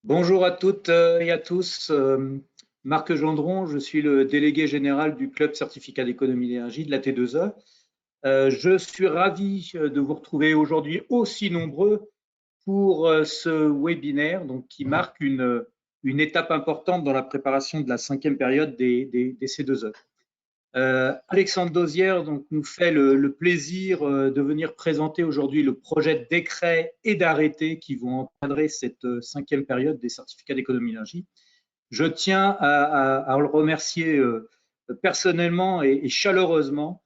Bonjour à toutes et à tous. Marc Gendron, je suis le délégué général du Club Certificat d'économie d'énergie de la T2E. Je suis ravi de vous retrouver aujourd'hui aussi nombreux pour ce webinaire qui marque une étape importante dans la préparation de la 5e période des C2E. Alexandre Dosière nous fait le plaisir de venir présenter aujourd'hui le projet de décret et d'arrêté qui vont encadrer cette 5e période des certificats d'économie d'énergie. Je tiens à le remercier personnellement et chaleureusement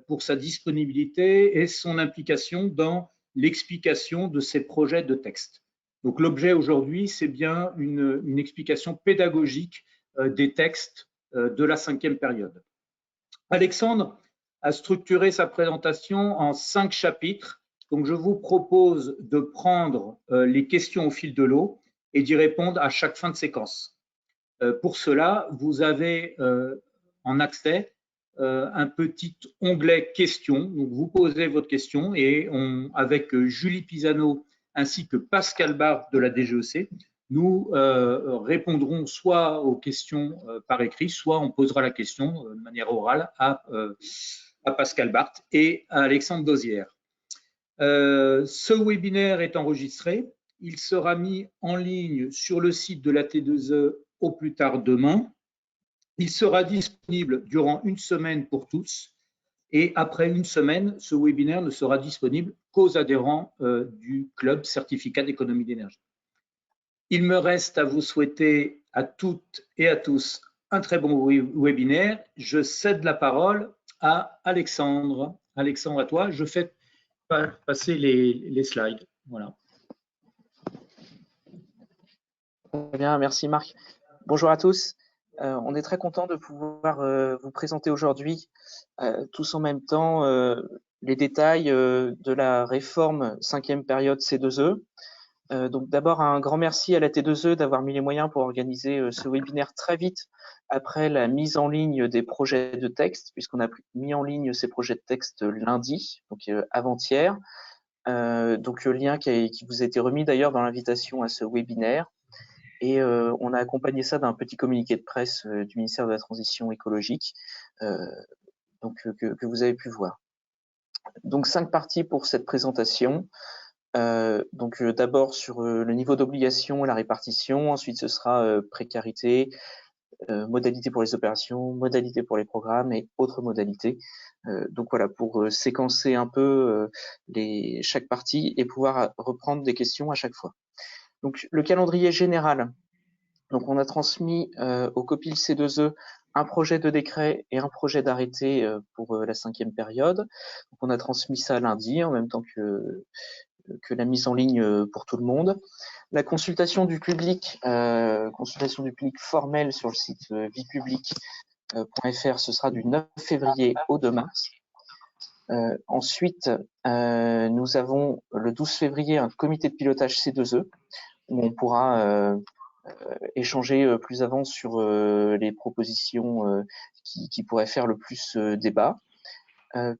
pour sa disponibilité et son implication dans l'explication de ces projets de texte. Donc l'objet aujourd'hui, c'est bien une explication pédagogique des textes de la 5e période. Alexandre a structuré sa présentation en 5 chapitres. Donc, je vous propose de prendre les questions au fil de l'eau et d'y répondre à chaque fin de séquence. Pour cela, vous avez en accès un petit onglet questions. Donc, vous posez votre question et avec Julie Pisano ainsi que Pascal Barthes de la DGEC, nous répondrons soit aux questions par écrit, soit on posera la question de manière orale à Pascal Barthes et à Alexandre Dosière. Ce webinaire est enregistré. Il sera mis en ligne sur le site de la T2E au plus tard demain. Il sera disponible durant une semaine pour tous. Et après une semaine, ce webinaire ne sera disponible qu'aux adhérents du club certificat d'économie d'énergie. Il me reste à vous souhaiter à toutes et à tous un très bon webinaire. Je cède la parole à Alexandre. Alexandre, à toi. Je fais passer les slides. Voilà. Très bien, merci Marc. Bonjour à tous. On est très content de pouvoir vous présenter aujourd'hui, tous en même temps, les détails de la réforme 5e période C2E. Donc d'abord, un grand merci à la T2E d'avoir mis les moyens pour organiser ce webinaire très vite après la mise en ligne des projets de texte, puisqu'on a mis en ligne ces projets de texte lundi, donc avant-hier. Donc le lien qui vous a été remis d'ailleurs dans l'invitation à ce webinaire. Et on a accompagné ça d'un petit communiqué de presse du ministère de la Transition écologique, que vous avez pu voir. Donc 5 parties pour cette présentation. D'abord sur le niveau d'obligation et la répartition, ensuite ce sera précarité, modalités pour les opérations, modalités pour les programmes et autres modalités. Donc voilà, pour séquencer un peu chaque partie et pouvoir reprendre des questions à chaque fois. Donc le calendrier général. Donc on a transmis au COPIL C2E un projet de décret et un projet d'arrêté pour la 5e période. Donc on a transmis ça lundi en même temps que la mise en ligne pour tout le monde. La consultation du public formelle sur le site viepublic.fr, ce sera du 9 février au 2 mars. Ensuite, nous avons le 12 février un comité de pilotage C2E où on pourra échanger plus avant sur les propositions qui pourraient faire le plus débat.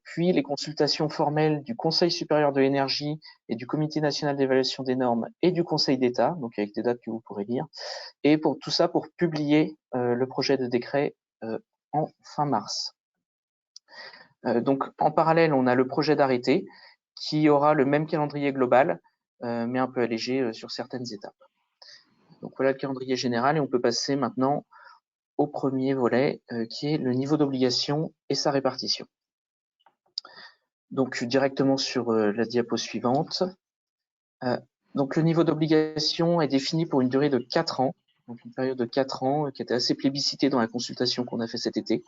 Puis les consultations formelles du Conseil supérieur de l'énergie et du Comité national d'évaluation des normes et du Conseil d'État, donc avec des dates que vous pourrez lire, et pour tout ça pour publier le projet de décret en fin mars. Donc en parallèle, on a le projet d'arrêté qui aura le même calendrier global, mais un peu allégé sur certaines étapes. Donc voilà le calendrier général et on peut passer maintenant au premier volet qui est le niveau d'obligation et sa répartition. Donc directement sur la diapo suivante. Donc le niveau d'obligation est défini pour une durée de 4 ans, donc une période de 4 ans qui était assez plébiscitée dans la consultation qu'on a fait cet été,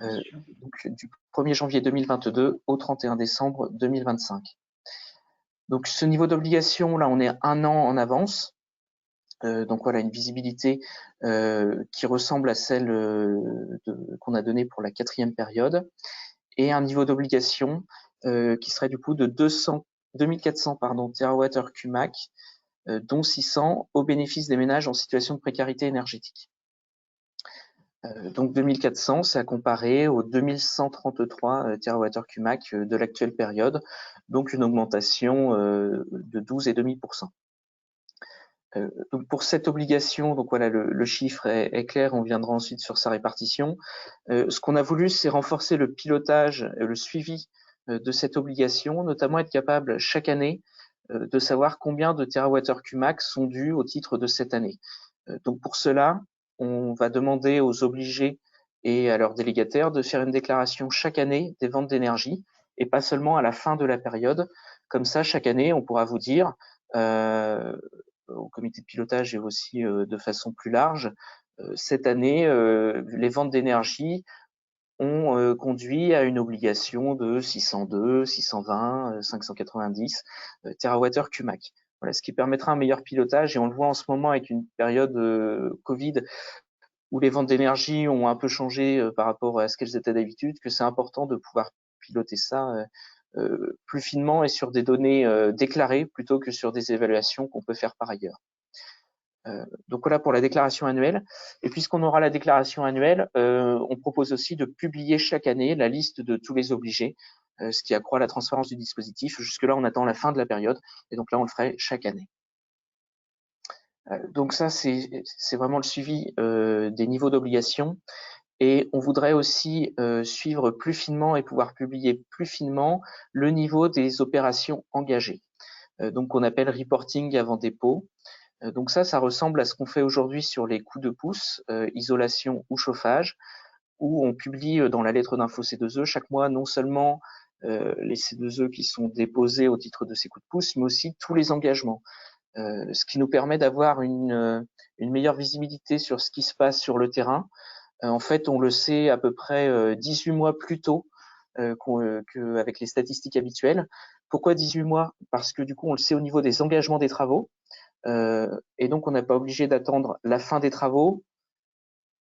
donc du 1er janvier 2022 au 31 décembre 2025. Donc ce niveau d'obligation, là on est 1 an en avance, donc voilà une visibilité qui ressemble à celle qu'on a donnée pour la 4e période, et un niveau d'obligation qui serait du coup de 2400 TWh Qmac, dont 600 au bénéfice des ménages en situation de précarité énergétique. Donc 2400, c'est à comparer aux 2133 TWh Qmac de l'actuelle période, donc une augmentation de 12,5%. Donc pour cette obligation, donc voilà, le chiffre est clair, on viendra ensuite sur sa répartition. Ce qu'on a voulu, c'est renforcer le pilotage et le suivi de cette obligation, notamment être capable chaque année de savoir combien de TWh Qmax sont dus au titre de cette année. Donc pour cela, on va demander aux obligés et à leurs délégataires de faire une déclaration chaque année des ventes d'énergie et pas seulement à la fin de la période. Comme ça, chaque année, on pourra vous dire au comité de pilotage et aussi de façon plus large, cette année, les ventes d'énergie ont conduit à une obligation de 602, 620, 590 TWh Qmax. Voilà, ce qui permettra un meilleur pilotage et on le voit en ce moment avec une période Covid où les ventes d'énergie ont un peu changé par rapport à ce qu'elles étaient d'habitude, que c'est important de pouvoir piloter ça plus finement et sur des données déclarées plutôt que sur des évaluations qu'on peut faire par ailleurs. Donc voilà pour la déclaration annuelle. Et puisqu'on aura la déclaration annuelle, on propose aussi de publier chaque année la liste de tous les obligés, ce qui accroît la transparence du dispositif. Jusque-là, on attend la fin de la période, et donc là, on le ferait chaque année. Donc ça, c'est vraiment le suivi des niveaux d'obligation. Et on voudrait aussi suivre plus finement et pouvoir publier plus finement le niveau des opérations engagées. Donc on appelle reporting avant dépôt. Donc ça ressemble à ce qu'on fait aujourd'hui sur les coups de pouce, isolation ou chauffage, où on publie dans la lettre d'info C2E chaque mois non seulement les C2E qui sont déposés au titre de ces coups de pouce, mais aussi tous les engagements. Ce qui nous permet d'avoir une meilleure visibilité sur ce qui se passe sur le terrain. En fait, on le sait à peu près 18 mois plus tôt qu'avec les statistiques habituelles. Pourquoi 18 mois? Parce que du coup, on le sait au niveau des engagements des travaux. Et donc, on n'est pas obligé d'attendre la fin des travaux,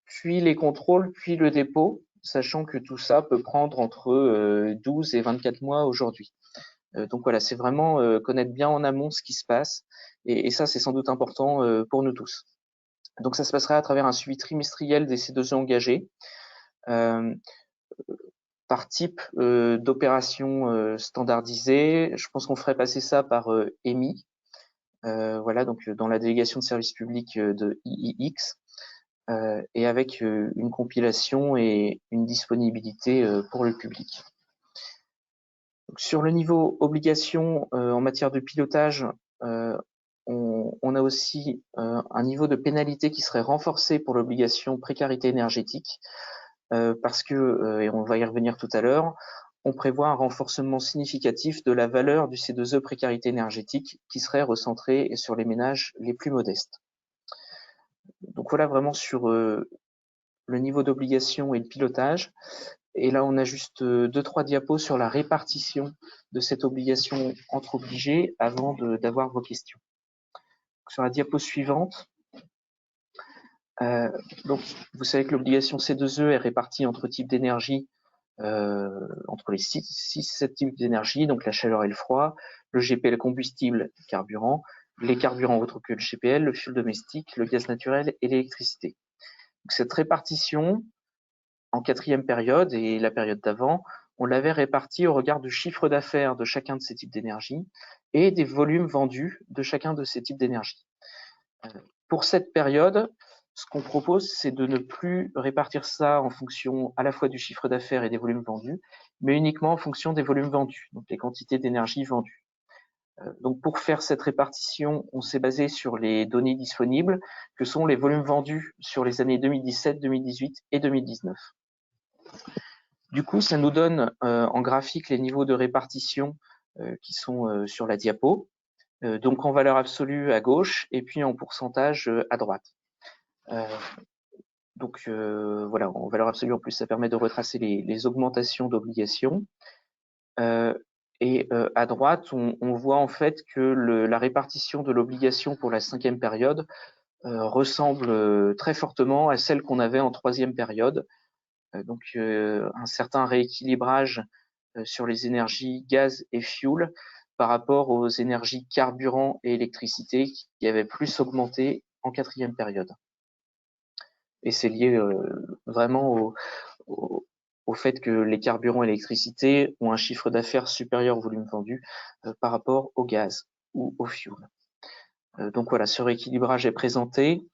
puis les contrôles, puis le dépôt, sachant que tout ça peut prendre entre 12 et 24 mois aujourd'hui. Donc voilà, c'est vraiment connaître bien en amont ce qui se passe, et ça, c'est sans doute important pour nous tous. Donc ça se passerait à travers un suivi trimestriel des C2E engagés, par type d'opération standardisée. Je pense qu'on ferait passer ça par EMI, voilà, donc dans la délégation de service public de IIX, et avec une compilation et une disponibilité pour le public. Donc, sur le niveau obligation en matière de pilotage, on a aussi un niveau de pénalité qui serait renforcé pour l'obligation précarité énergétique, parce que, et on va y revenir tout à l'heure, on prévoit un renforcement significatif de la valeur du C2E précarité énergétique qui serait recentré sur les ménages les plus modestes. Donc voilà vraiment sur le niveau d'obligation et de pilotage. Et là, on a juste 2-3 diapos sur la répartition de cette obligation entre obligés avant d'avoir vos questions. Sur la diapo suivante, donc vous savez que l'obligation C2E est répartie entre types d'énergie, entre les 6-7 types d'énergie, donc la chaleur et le froid, le GPL combustible, carburant, les carburants autres que le GPL, le fioul domestique, le gaz naturel et l'électricité. Cette répartition, en quatrième période et la période d'avant, on l'avait répartie au regard du chiffre d'affaires de chacun de ces types d'énergie et des volumes vendus de chacun de ces types d'énergie. Pour cette période, ce qu'on propose, c'est de ne plus répartir ça en fonction à la fois du chiffre d'affaires et des volumes vendus, mais uniquement en fonction des volumes vendus, donc les quantités d'énergie vendues. Donc pour faire cette répartition, on s'est basé sur les données disponibles, que sont les volumes vendus sur les années 2017, 2018 et 2019. Du coup, ça nous donne en graphique les niveaux de répartition qui sont sur la diapo, donc en valeur absolue à gauche et puis en pourcentage à droite. Donc voilà, en valeur absolue en plus, ça permet de retracer les augmentations d'obligations. Et à droite, on voit en fait que la répartition de l'obligation pour la 5e période ressemble très fortement à celle qu'on avait en 3e période. Donc un certain rééquilibrage sur les énergies gaz et fuel par rapport aux énergies carburant et électricité qui avaient plus augmenté en 4e période. Et c'est lié vraiment au fait que les carburants et l'électricité ont un chiffre d'affaires supérieur au volume vendu par rapport au gaz ou au fuel. Donc voilà, ce rééquilibrage est présenté.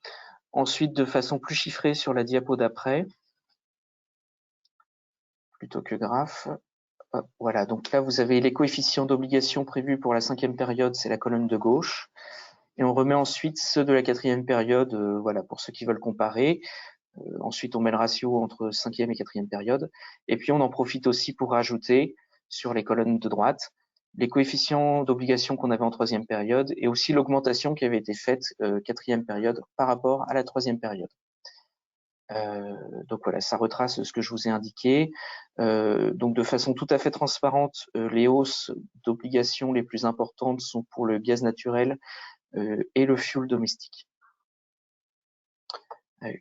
Ensuite, de façon plus chiffrée sur la diapo d'après, plutôt que graphe. Voilà, donc là, vous avez les coefficients d'obligation prévus pour la 5e période, c'est la colonne de gauche. Et on remet ensuite ceux de la 4e période, voilà, pour ceux qui veulent comparer. Ensuite, on met le ratio entre 5e et 4e période. Et puis, on en profite aussi pour rajouter sur les colonnes de droite les coefficients d'obligation qu'on avait en 3e période et aussi l'augmentation qui avait été faite 4e période par rapport à la 3e période. Donc voilà, ça retrace ce que je vous ai indiqué. Donc de façon tout à fait transparente, les hausses d'obligations les plus importantes sont pour le gaz naturel et le fioul domestique,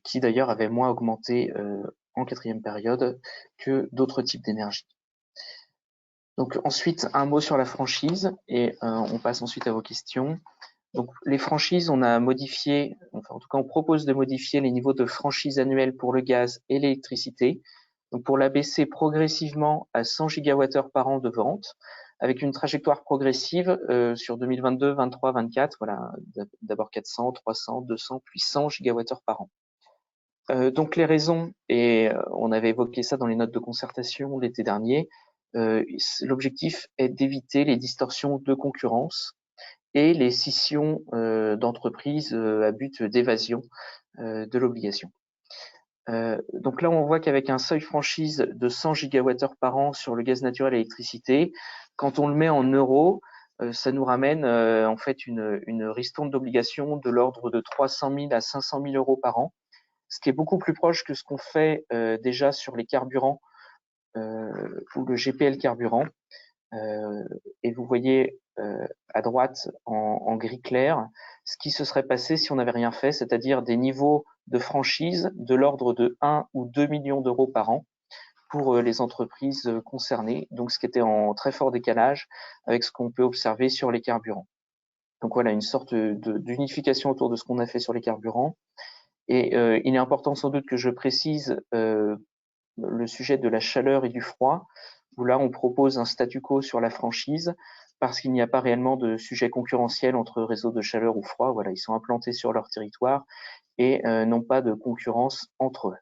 qui d'ailleurs avait moins augmenté en 4e période que d'autres types d'énergie. Donc ensuite, un mot sur la franchise et on passe ensuite à vos questions. Donc les franchises, on a modifié, enfin en tout cas on propose de modifier les niveaux de franchise annuels pour le gaz et l'électricité. Donc pour l'abaisser progressivement à 100 gigawattheures par an de vente, avec une trajectoire progressive sur 2022, 23, 24. Voilà, d'abord 400, 300, 200, puis 100 gigawattheures par an. Donc les raisons, et on avait évoqué ça dans les notes de concertation l'été dernier, l'objectif est d'éviter les distorsions de concurrence et les scissions d'entreprises à but d'évasion de l'obligation. Donc là, on voit qu'avec un seuil franchise de 100 gigawattheures par an sur le gaz naturel et l'électricité, quand on le met en euros, ça nous ramène en fait une ristourne d'obligation de l'ordre de 300 000 à 500 000 euros par an, ce qui est beaucoup plus proche que ce qu'on fait déjà sur les carburants ou le GPL carburant. Et vous voyez à droite en gris clair ce qui se serait passé si on n'avait rien fait, c'est-à-dire des niveaux de franchise de l'ordre de 1 ou 2 millions d'euros par an pour les entreprises concernées, donc ce qui était en très fort décalage avec ce qu'on peut observer sur les carburants. Donc voilà, une sorte d'unification autour de ce qu'on a fait sur les carburants. Et il est important sans doute que je précise le sujet de la chaleur et du froid, où là on propose un statu quo sur la franchise, parce qu'il n'y a pas réellement de sujet concurrentiel entre réseaux de chaleur ou froid. Voilà, ils sont implantés sur leur territoire et n'ont pas de concurrence entre eux.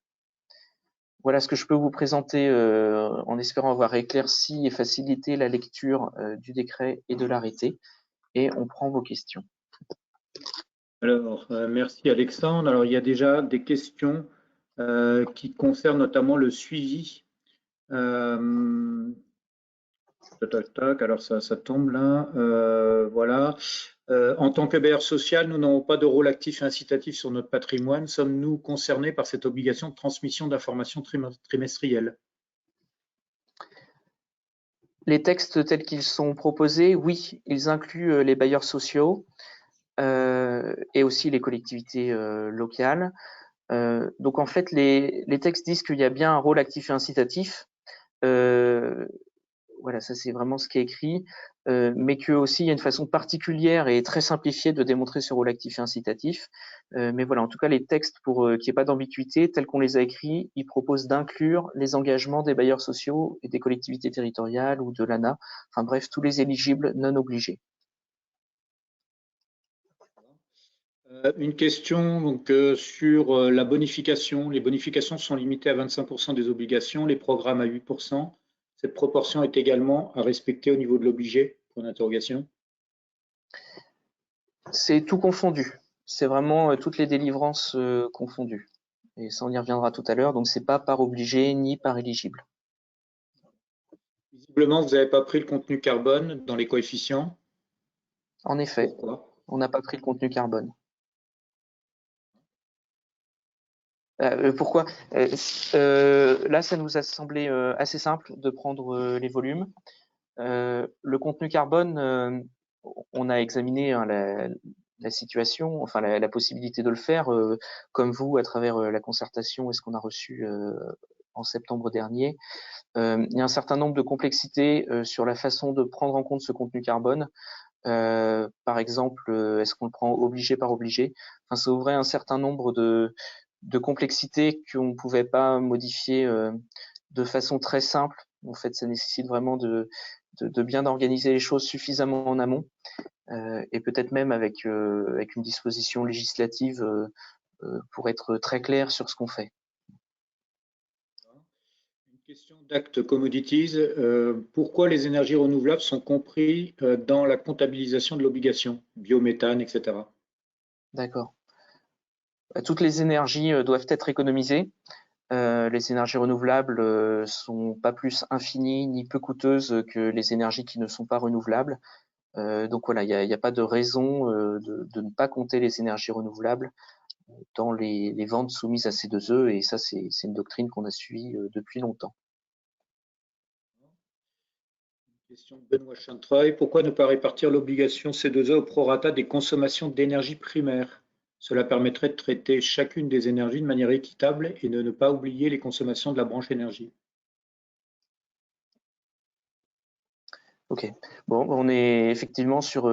Voilà ce que je peux vous présenter en espérant avoir éclairci et facilité la lecture du décret et de l'arrêté. Et on prend vos questions. Alors, merci Alexandre. Alors, il y a déjà des questions qui concernent notamment le suivi. Alors ça tombe là. Voilà. En tant que bailleur social, nous n'avons pas de rôle actif et incitatif sur notre patrimoine. Sommes-nous concernés par cette obligation de transmission d'informations trimestrielles? Les textes tels qu'ils sont proposés, oui, ils incluent les bailleurs sociaux et aussi les collectivités locales. Donc en fait, les textes disent qu'il y a bien un rôle actif et incitatif. Voilà, ça c'est vraiment ce qui est écrit, mais que aussi il y a une façon particulière et très simplifiée de démontrer ce rôle actif et incitatif. Mais voilà, en tout cas les textes, pour qu'il n'y ait pas d'ambiguïté, tels qu'on les a écrits, ils proposent d'inclure les engagements des bailleurs sociaux et des collectivités territoriales ou de l'ANA, enfin bref, tous les éligibles non obligés. Une question donc, sur la bonification. Les bonifications sont limitées à 25% des obligations, les programmes à 8%. Cette proportion est également à respecter au niveau de l'obligé? Point d'interrogation. C'est tout confondu. C'est vraiment toutes les délivrances confondues. Et ça, on y reviendra tout à l'heure. Donc, c'est pas par obligé ni par éligible. Visiblement, vous n'avez pas pris le contenu carbone dans les coefficients. En effet. Pourquoi? On n'a pas pris le contenu carbone. Pourquoi là, ça nous a semblé assez simple de prendre les volumes. Le contenu carbone, on a examiné hein, la situation, enfin la possibilité de le faire, comme vous, à travers la concertation et ce qu'on a reçu en septembre dernier. Il y a un certain nombre de complexités sur la façon de prendre en compte ce contenu carbone. Par exemple, est-ce qu'on le prend obligé par obligé? Enfin, ça ouvrait un certain nombre de complexités qu'on ne pouvait pas modifier de façon très simple. En fait, ça nécessite vraiment de bien organiser les choses suffisamment en amont. et peut-être même avec une disposition législative pour être très clair sur ce qu'on fait. Une question d'Act Commodities. Pourquoi les énergies renouvelables sont compris dans la comptabilisation de l'obligation, biométhane, etc. D'accord. Toutes les énergies doivent être économisées. Les énergies renouvelables sont pas plus infinies ni peu coûteuses que les énergies qui ne sont pas renouvelables. Donc voilà, il n'y a pas de raison de ne pas compter les énergies renouvelables dans les ventes soumises à C2E, et ça, c'est une doctrine qu'on a suivie depuis longtemps. Question de Benoît Chantreuil. Pourquoi ne pas répartir l'obligation C2E au prorata des consommations d'énergie primaire? Cela permettrait de traiter chacune des énergies de manière équitable et de ne pas oublier les consommations de la branche énergie. Ok. Bon, on est effectivement sur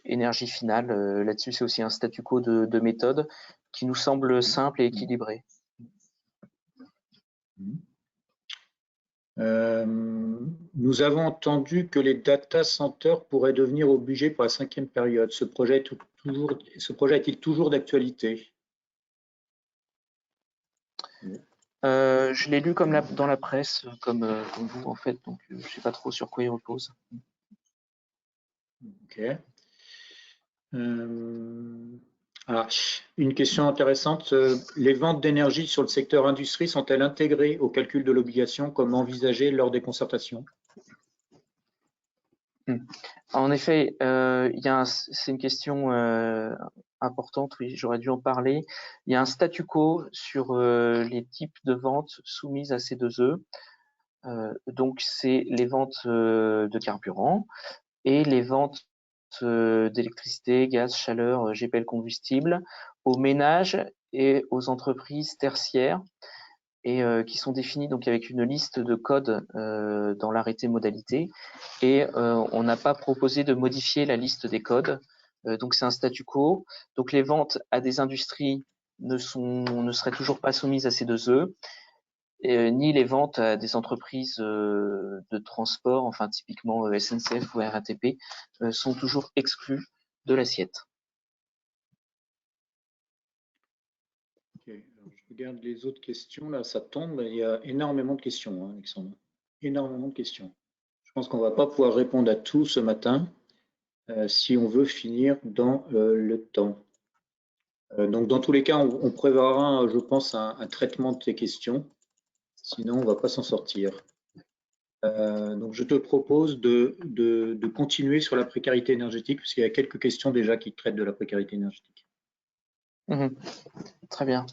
énergie finale. Là-dessus, c'est aussi un statu quo de méthode qui nous semble simple et équilibré. Nous avons entendu que les data centers pourraient devenir obligés pour la 5e période. Ce projet est-il toujours d'actualité? Je l'ai lu comme dans la presse, comme vous en fait, donc je ne sais pas trop sur quoi il repose. Ok. Une question intéressante. Les ventes d'énergie sur le secteur industrie sont-elles intégrées au calcul de l'obligation comme envisagé lors des concertations? En effet, c'est une question importante, oui, j'aurais dû en parler. Il y a un statu quo sur les types de ventes soumises à C2E. Donc, c'est les ventes de carburant et les ventes d'électricité, gaz, chaleur, GPL combustible aux ménages et aux entreprises tertiaires, et qui sont définies donc avec une liste de codes dans l'arrêté modalité, et on n'a pas proposé de modifier la liste des codes, donc c'est un statu quo. Donc les ventes à des industries ne seraient toujours pas soumises à C2E, ni les ventes à des entreprises de transport, enfin typiquement SNCF ou RATP, sont toujours exclues de l'assiette. Okay. Alors, je regarde les autres questions, là ça tombe, il y a énormément de questions, hein, Alexandre. Énormément de questions. Je pense qu'on ne va pas pouvoir répondre à tout ce matin si on veut finir dans le temps. Donc dans tous les cas, on prévoira, je pense, un traitement de ces questions. Sinon, on ne va pas s'en sortir. Donc je te propose de continuer sur la précarité énergétique, parce qu'il y a quelques questions déjà qui traitent de la précarité énergétique. Très bien.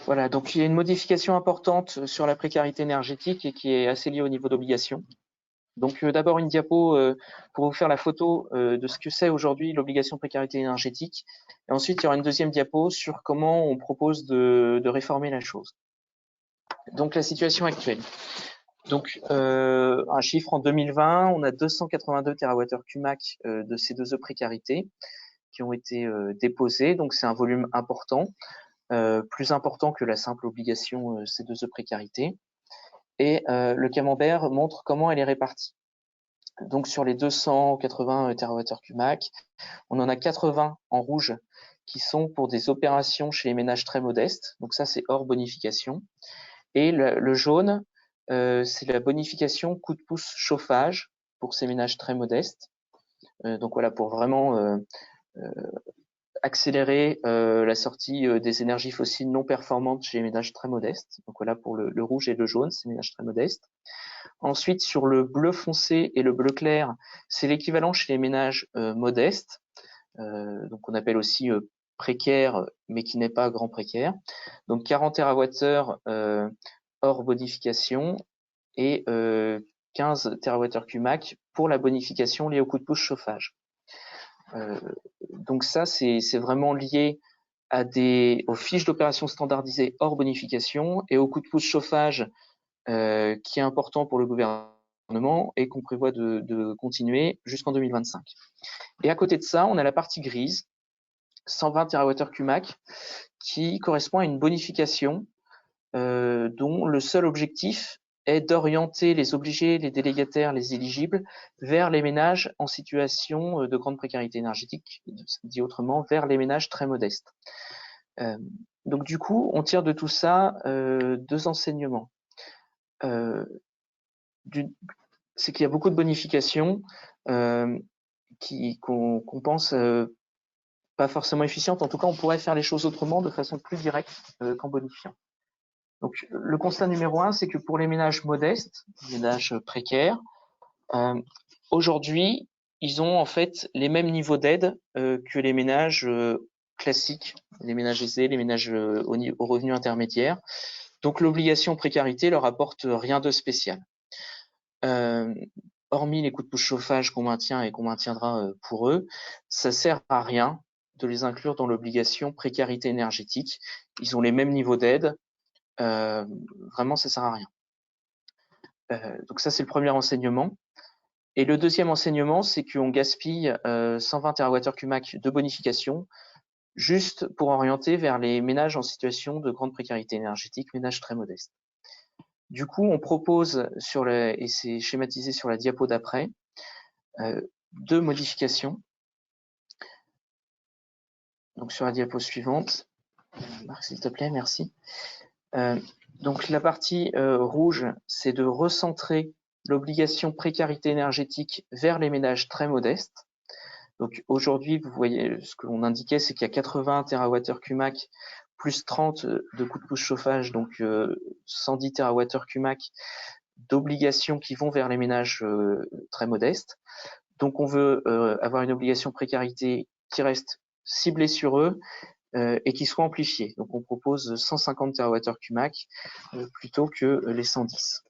Voilà, donc il y a une modification importante sur la précarité énergétique et qui est assez liée au niveau d'obligation. Donc d'abord une diapo pour vous faire la photo de ce que c'est aujourd'hui l'obligation de précarité énergétique. Et ensuite, il y aura une deuxième diapo sur comment on propose de réformer la chose. Donc la situation actuelle. Donc un chiffre en 2020, on a 282 TWh CUMAC de C2E précarité qui ont été déposés. Donc c'est un volume important, plus important que la simple obligation C2E précarité. Et le camembert montre comment elle est répartie. Donc sur les 280 TWh CUMAC, on en a 80 en rouge qui sont pour des opérations chez les ménages très modestes. Donc ça, c'est hors bonification. Et le jaune, c'est la bonification coup de pouce chauffage pour ces ménages très modestes. Donc voilà, pour vraiment accélérer la sortie des énergies fossiles non performantes chez les ménages très modestes. Donc voilà pour le rouge et le jaune, ces ménages très modestes. Ensuite, sur le bleu foncé et le bleu clair, c'est l'équivalent chez les ménages modestes, donc on appelle aussi précaire, mais qui n'est pas grand précaire. Donc 40 TWh hors bonification et 15 TWh CUMAC pour la bonification liée au coup de pouce chauffage. Donc ça, c'est vraiment lié aux fiches d'opération standardisées hors bonification et au coup de pouce chauffage qui est important pour le gouvernement et qu'on prévoit de continuer jusqu'en 2025. Et à côté de ça, on a la partie grise, 120 TWh CUMAC, qui correspond à une bonification dont le seul objectif est d'orienter les obligés, les délégataires, les éligibles vers les ménages en situation de grande précarité énergétique, dit autrement, vers les ménages très modestes. Donc du coup, on tire de tout ça deux enseignements. C'est qu'il y a beaucoup de bonifications qu'on pense pas forcément efficientes. En tout cas, on pourrait faire les choses autrement, de façon plus directe qu'en bonifiant. Donc, le constat numéro 1, c'est que pour les ménages modestes, les ménages précaires, aujourd'hui, ils ont en fait les mêmes niveaux d'aide que les ménages classiques, les ménages aisés, les ménages au revenu intermédiaire. Donc, l'obligation précarité leur apporte rien de spécial. Hormis les coups de pouce chauffage qu'on maintient et qu'on maintiendra pour eux, ça sert à rien de les inclure dans l'obligation précarité énergétique. Ils ont les mêmes niveaux d'aide. Vraiment, ça sert à rien. Donc ça, c'est le premier enseignement. Et le deuxième enseignement, c'est qu'on gaspille 120 TWh de bonification juste pour orienter vers les ménages en situation de grande précarité énergétique, ménages très modestes. Du coup, on propose, et c'est schématisé sur la diapo d'après, deux modifications. Donc sur la diapo suivante, Marc, s'il te plaît, merci. Donc la partie rouge, c'est de recentrer l'obligation précarité énergétique vers les ménages très modestes. Donc aujourd'hui, vous voyez, ce que l'on indiquait, c'est qu'il y a 80 TWh plus 30 de coups de pouce chauffage, donc 110 TWh d'obligations qui vont vers les ménages très modestes. Donc on veut avoir une obligation précarité qui reste ciblée sur eux et qui soit amplifiée. Donc on propose 150 TWh plutôt que les 110.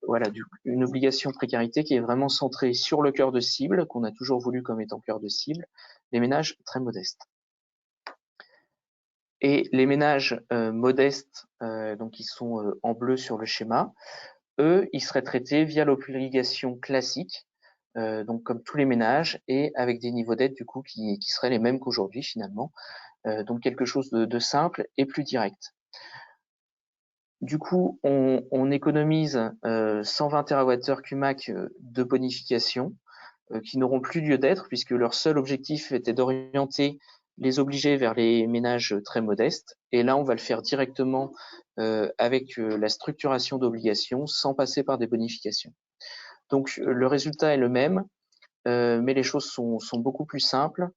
Voilà, une obligation précarité qui est vraiment centrée sur le cœur de cible, qu'on a toujours voulu comme étant cœur de cible, les ménages très modestes. Et les ménages modestes, donc qui sont en bleu sur le schéma, eux, ils seraient traités via l'obligation classique, donc comme tous les ménages, et avec des niveaux d'aide du coup qui seraient les mêmes qu'aujourd'hui finalement, donc quelque chose de simple et plus direct. Du coup, on économise 120 TWh de bonification qui n'auront plus lieu d'être puisque leur seul objectif était d'orienter les obligés vers les ménages très modestes. Et là, on va le faire directement avec la structuration d'obligations sans passer par des bonifications. Donc, le résultat est le même, mais les choses sont beaucoup plus simples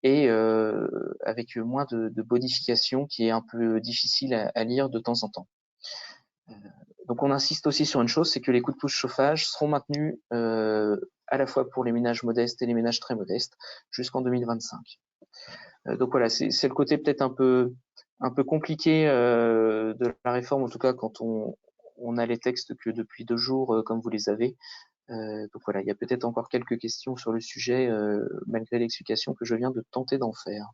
et avec moins de bonifications qui est un peu difficile à lire de temps en temps. Donc on insiste aussi sur une chose, c'est que les coups de pouce chauffage seront maintenus à la fois pour les ménages modestes et les ménages très modestes jusqu'en 2025. Donc voilà, c'est le côté peut-être un peu compliqué de la réforme, en tout cas quand on a les textes que depuis 2 jours comme vous les avez. Donc voilà, il y a peut-être encore quelques questions sur le sujet malgré l'explication que je viens de tenter d'en faire.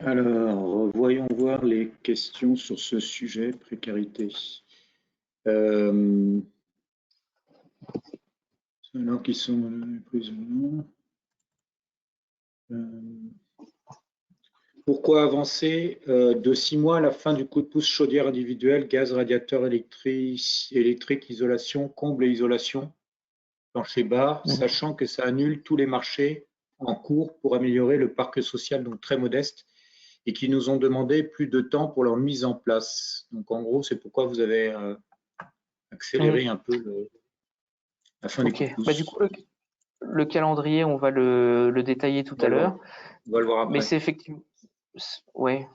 Alors, voyons voir les questions sur ce sujet, précarité. Ceux-là qui sont plus ou moins. Pourquoi avancer de 6 mois à la fin du coup de pouce chaudière individuelle, gaz, radiateur électrique, isolation, comble et isolation, plancher bas, sachant que ça annule tous les marchés en cours pour améliorer le parc social, donc très modeste, et qui nous ont demandé plus de temps pour leur mise en place. Donc en gros, c'est pourquoi vous avez accéléré un peu la fin des coups de pouce. Bah, du coup, le calendrier, on va le détailler tout à l'heure. On va le voir après. Mais c'est effectivement... Ouais.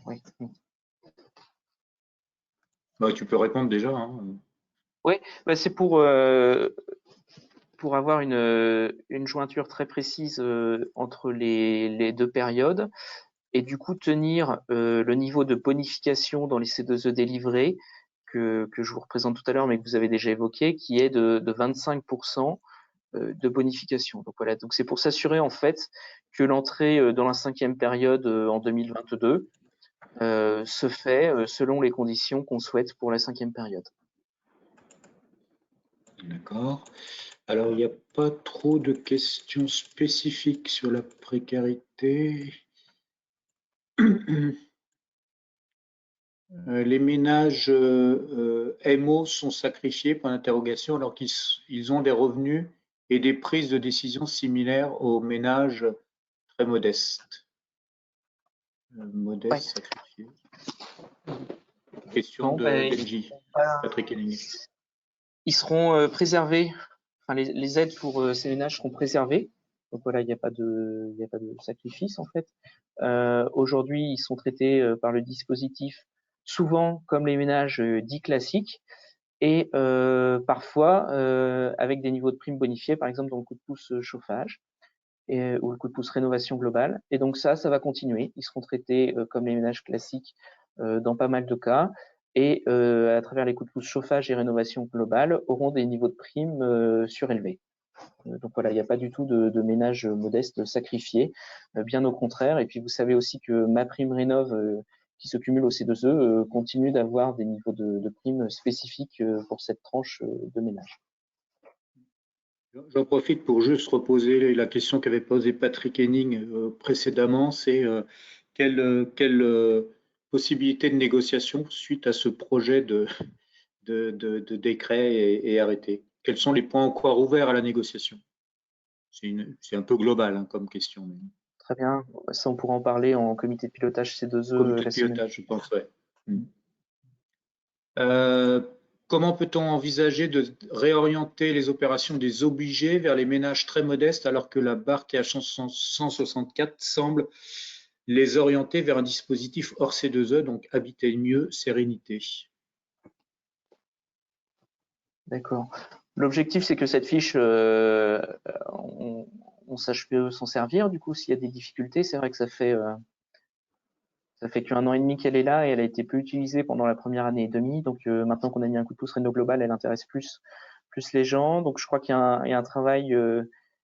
Bah, tu peux répondre déjà. Hein. Oui, bah c'est pour avoir une jointure très précise entre les deux périodes et du coup tenir le niveau de bonification dans les C2E délivrés que je vous représente tout à l'heure mais que vous avez déjà évoqué, qui est de 25% de bonification. Donc voilà, donc c'est pour s'assurer en fait que l'entrée dans la 5e période en 2022 se fait selon les conditions qu'on souhaite pour la 5e période. D'accord. Alors, il n'y a pas trop de questions spécifiques sur la précarité. Les ménages MO sont sacrifiés, point d'interrogation, alors qu'ils ont des revenus et des prises de décision similaires aux ménages très modestes. Modeste, sacrifié. Question d'Engie, Patrick Henning. Ils seront préservés, enfin, les aides pour ces ménages seront préservées. Donc voilà, il n'y a pas de sacrifice en fait. Aujourd'hui, ils sont traités par le dispositif souvent comme les ménages dits classiques et parfois avec des niveaux de primes bonifiés, par exemple dans le coup de pouce chauffage ou le coup de pouce rénovation globale. Et donc ça va continuer. Ils seront traités comme les ménages classiques dans pas mal de cas et à travers les coups de pouce chauffage et rénovation globale auront des niveaux de primes surélevés. Donc voilà, il n'y a pas du tout de ménages modestes sacrifiés, bien au contraire. Et puis vous savez aussi que MaPrimeRénov, qui se cumule au C2E, continue d'avoir des niveaux de primes spécifiques pour cette tranche de ménage. J'en profite pour juste reposer la question qu'avait posée Patrick Henning précédemment, c'est quelle possibilité de négociation suite à ce projet de décret et arrêté? Quels sont les points encore ouverts à la négociation? C'est un peu global hein, comme question. Mais... Très bien, ça on pourra en parler en comité de pilotage C2E. Comité de pilotage, je pense, ouais. Comment peut-on envisager de réorienter les opérations des obligés vers les ménages très modestes alors que la barre TH 164 semble les orienter vers un dispositif hors C2E, donc habiter mieux, sérénité? D'accord. L'objectif, c'est que cette fiche, on sache s'en servir. Du coup, s'il y a des difficultés, c'est vrai que ça fait qu'1 an et demi qu'elle est là et elle a été peu utilisée pendant la première année et demie. Donc maintenant qu'on a mis un coup de pouce Réno Global, elle intéresse plus les gens. Donc je crois qu'il y a un travail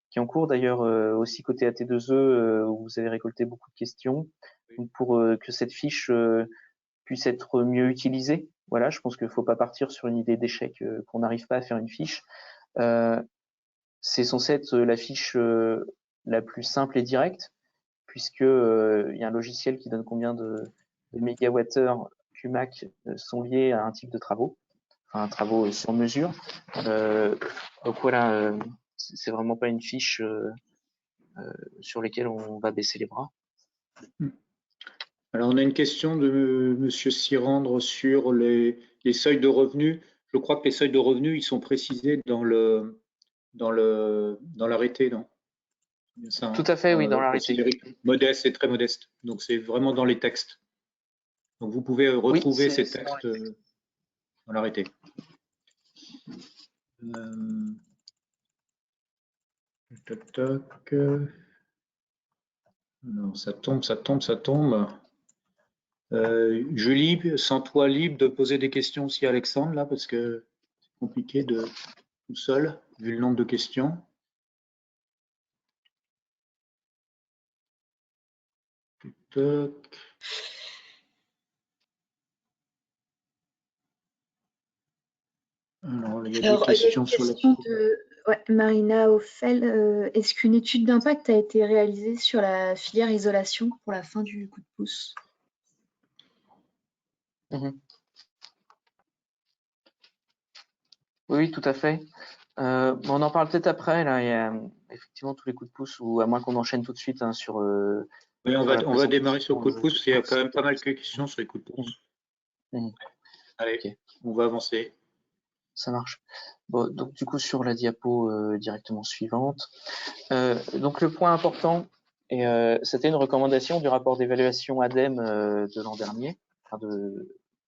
qui est en cours d'ailleurs aussi côté AT2E où vous avez récolté beaucoup de questions donc, pour que cette fiche puisse être mieux utilisée. Voilà, je pense qu'il ne faut pas partir sur une idée d'échec qu'on n'arrive pas à faire une fiche. C'est censé être la fiche la plus simple et directe puisque il y a un logiciel qui donne combien de mégawattheures QMAC sont liés à un type de travaux, enfin travaux sur mesure. Donc voilà, c'est vraiment pas une fiche sur lesquelles on va baisser les bras. Alors on a une question de Monsieur Sirandre sur les seuils de revenus. Je crois que les seuils de revenus, ils sont précisés dans l'arrêté, non? Ça, tout à fait, oui, dans l'arrêté. Modeste et très modeste. Donc c'est vraiment dans les textes. Donc vous pouvez retrouver oui, ces textes dans l'arrêté. Toc, toc. Alors, ça tombe. Julie, sens toi libre de poser des questions aussi à Alexandre, là, parce que c'est compliqué de tout seul, vu le nombre de questions. Toc. Alors, il y a des questions sur la Marina Ophel, est-ce qu'une étude d'impact a été réalisée sur la filière isolation pour la fin du coup de pouce? Oui, tout à fait. On en parle peut-être après. Là, il y a effectivement tous les coups de pouce, ou à moins qu'on enchaîne tout de suite hein, sur. Oui, on va démarrer sur le coup de pouce. Il y a quand même pas mal de questions sur les coups de pouce. Allez, okay. On va avancer. Ça marche. Bon, donc du coup sur la diapo directement suivante. Donc le point important, et c'était une recommandation du rapport d'évaluation ADEME de l'an dernier,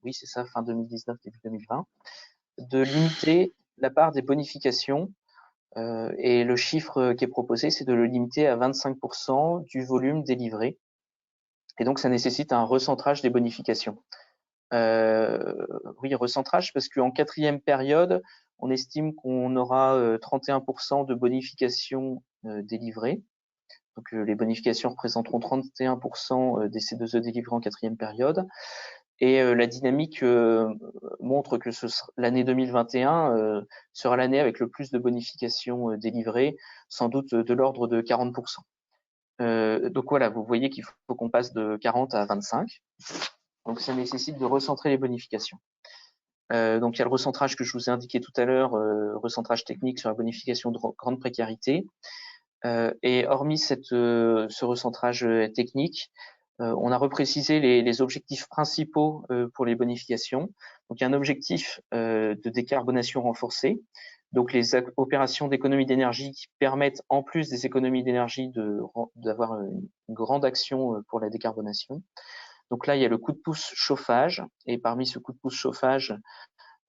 oui c'est ça, fin 2019 début 2020, de limiter la part des bonifications. Et le chiffre qui est proposé, c'est de le limiter à 25% du volume délivré. Et donc ça nécessite un recentrage des bonifications. Oui, recentrage, parce qu'en 4e période, on estime qu'on aura 31% de bonifications délivrées. Donc les bonifications représenteront 31% des C2E délivrés en 4e période. Et la dynamique montre que l'année 2021 sera l'année avec le plus de bonifications délivrées, sans doute de l'ordre de 40%. Donc voilà, vous voyez qu'il faut qu'on passe de 40 à 25. Donc, ça nécessite de recentrer les bonifications. Donc, il y a le recentrage que je vous ai indiqué tout à l'heure, recentrage technique sur la bonification de grande précarité. Et hormis ce recentrage technique, on a reprécisé les objectifs principaux pour les bonifications. Donc, il y a un objectif de décarbonation renforcée. Donc, les opérations d'économie d'énergie qui permettent, en plus des économies d'énergie, d'avoir une grande action pour la décarbonation. Donc là, il y a le coup de pouce chauffage. Et parmi ce coup de pouce chauffage,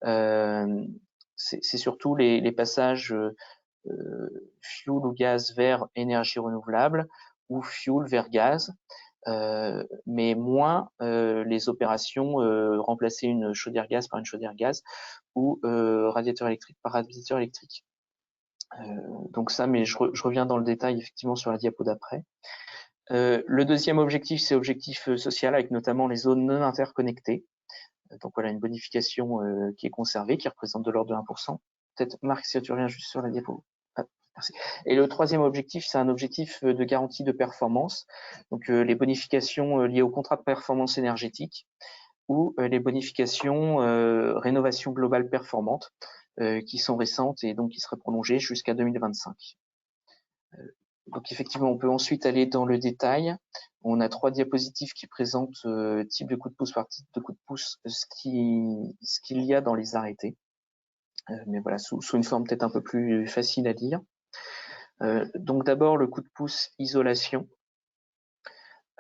c'est surtout les passages fuel ou gaz vers énergie renouvelable ou fuel vers gaz, mais moins les opérations remplacer une chaudière gaz par une chaudière gaz ou radiateur électrique par radiateur électrique. Donc ça, mais je reviens dans le détail effectivement sur la diapo d'après. Le deuxième objectif, c'est objectif social avec notamment les zones non interconnectées. Donc voilà, une bonification qui est conservée, qui représente de l'ordre de 1%. Peut-être Marc, si tu reviens juste sur la diapo. Ah, merci. Et le troisième objectif, c'est un objectif de garantie de performance. Donc les bonifications liées au contrat de performance énergétique ou les bonifications rénovation globale performante qui sont récentes et donc qui seraient prolongées jusqu'à 2025. Donc effectivement, on peut ensuite aller dans le détail. On a 3 diapositives qui présentent type de coup de pouce par type de coup de pouce, ce qu'il y a dans les arrêtés. Mais voilà, sous une forme peut-être un peu plus facile à lire. Donc d'abord le coup de pouce isolation,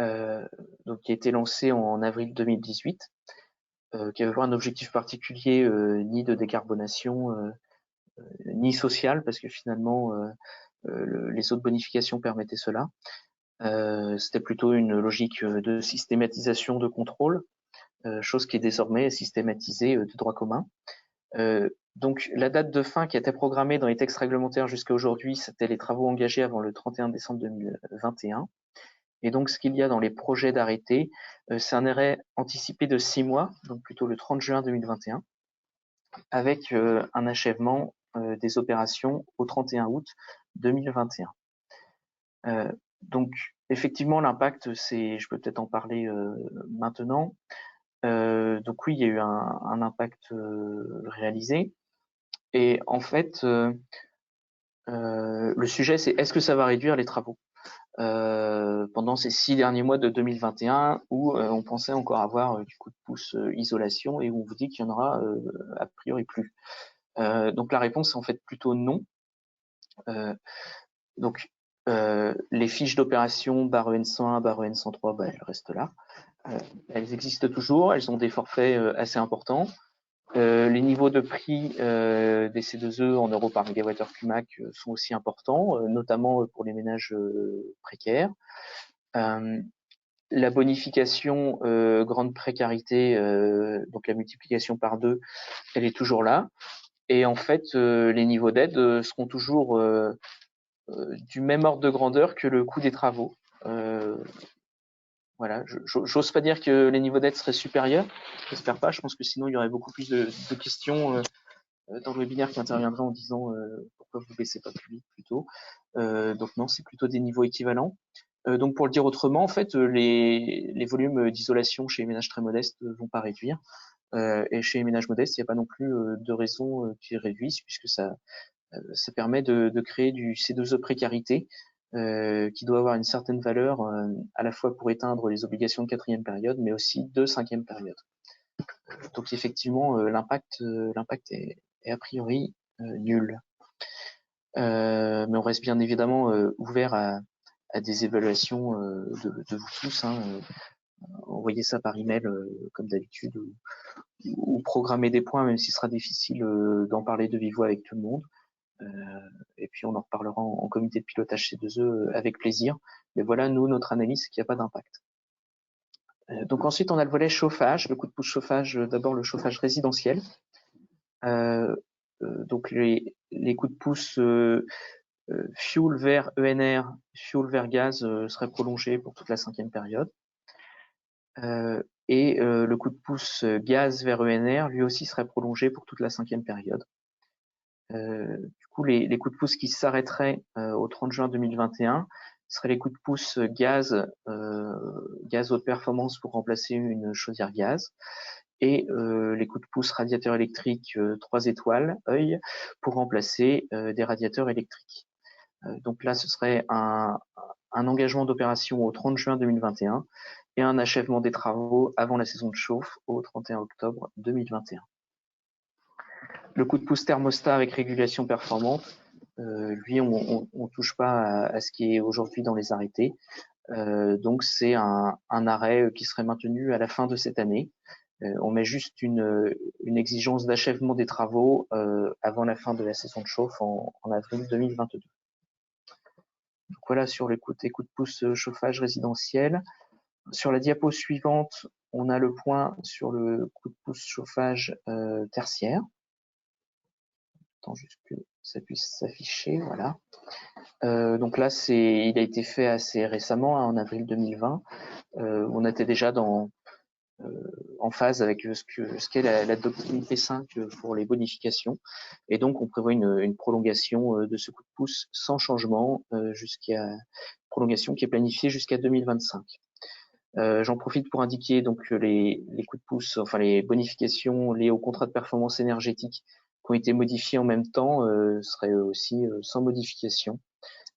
donc qui a été lancé en avril 2018, qui avait pas un objectif particulier ni de décarbonation ni social, parce que finalement les autres bonifications permettaient cela. C'était plutôt une logique de systématisation de contrôle, chose qui est désormais systématisée de droit commun. Donc la date de fin qui était programmée dans les textes réglementaires jusqu'à aujourd'hui, c'était les travaux engagés avant le 31 décembre 2021. Et donc ce qu'il y a dans les projets d'arrêté, c'est un arrêt anticipé de 6 mois, donc plutôt le 30 juin 2021, avec un achèvement des opérations au 31 août 2021. Donc effectivement l'impact, je peux peut-être en parler maintenant. Donc oui, il y a eu un impact réalisé. Et en fait, le sujet, c'est est-ce que ça va réduire les travaux pendant ces 6 derniers mois de 2021 où on pensait encore avoir du coup de pouce isolation et où on vous dit qu'il y en aura a priori plus. Donc la réponse est en fait plutôt non. Donc les fiches d'opération /EN101, /EN103, elles restent là. Elles existent toujours, elles ont des forfaits assez importants. Les niveaux de prix des C2E en euros par mégawattheure CUMAC sont aussi importants, notamment pour les ménages précaires. La bonification grande précarité, donc la multiplication par 2, elle est toujours là. Et en fait, les niveaux d'aide seront toujours du même ordre de grandeur que le coût des travaux. Voilà, j'ose pas dire que les niveaux d'aide seraient supérieurs, j'espère pas, je pense que sinon il y aurait beaucoup plus de questions dans le webinaire qui interviendrait en disant pourquoi vous baissez pas plus vite plutôt. Donc non, c'est plutôt des niveaux équivalents. Donc pour le dire autrement, en fait, les volumes d'isolation chez les ménages très modestes vont pas réduire. Et chez les ménages modestes, il n'y a pas non plus de raison qu'ils réduisent, puisque ça permet de créer du C2E précarité, qui doit avoir une certaine valeur à la fois pour éteindre les obligations de 4e période, mais aussi de 5e période. Donc effectivement, l'impact est a priori nul. Mais on reste bien évidemment ouvert à des évaluations de vous tous. Envoyez ça par email comme d'habitude ou programmer des points, même s'il sera difficile d'en parler de vive voix avec tout le monde. Et puis on en reparlera en comité de pilotage C2E avec plaisir. Mais voilà, nous, notre analyse, c'est qu'il n'y a pas d'impact. Donc ensuite, on a le volet chauffage, le coup de pouce chauffage, d'abord le chauffage résidentiel. Donc les coups de pouce fuel vers ENR, fuel vers gaz seraient prolongés pour toute la 5e période. Et le coup de pouce gaz vers ENR, lui aussi serait prolongé pour toute la 5e période. Du coup, les coups de pouce qui s'arrêteraient au 30 juin 2021, seraient les coups de pouce gaz, gaz haute performance pour remplacer une chaudière gaz, et les coups de pouce radiateur électrique 3 étoiles, œil, pour remplacer des radiateurs électriques. Donc là, ce serait un engagement d'opération au 30 juin 2021 et un achèvement des travaux avant la saison de chauffe au 31 octobre 2021. Le coup de pouce thermostat avec régulation performante, lui, on touche pas à ce qui est aujourd'hui dans les arrêtés. Donc c'est un arrêt qui serait maintenu à la fin de cette année. On met juste une exigence d'achèvement des travaux avant la fin de la saison de chauffe en avril 2022. Donc voilà sur les coups de pouce chauffage résidentiel. Sur la diapo suivante, on a le point sur le coup de pouce chauffage tertiaire. Attends juste que ça puisse s'afficher, voilà. Donc là, il a été fait assez récemment, hein, en avril 2020. On était déjà en phase avec ce qu'est la doctrine P5 pour les bonifications. Et donc, on prévoit une prolongation de ce coup de pouce sans changement prolongation qui est planifiée jusqu'à 2025. J'en profite pour indiquer donc les coups de pouce, enfin les bonifications liées au contrat de performance énergétique qui ont été modifiés en même temps seraient aussi sans modification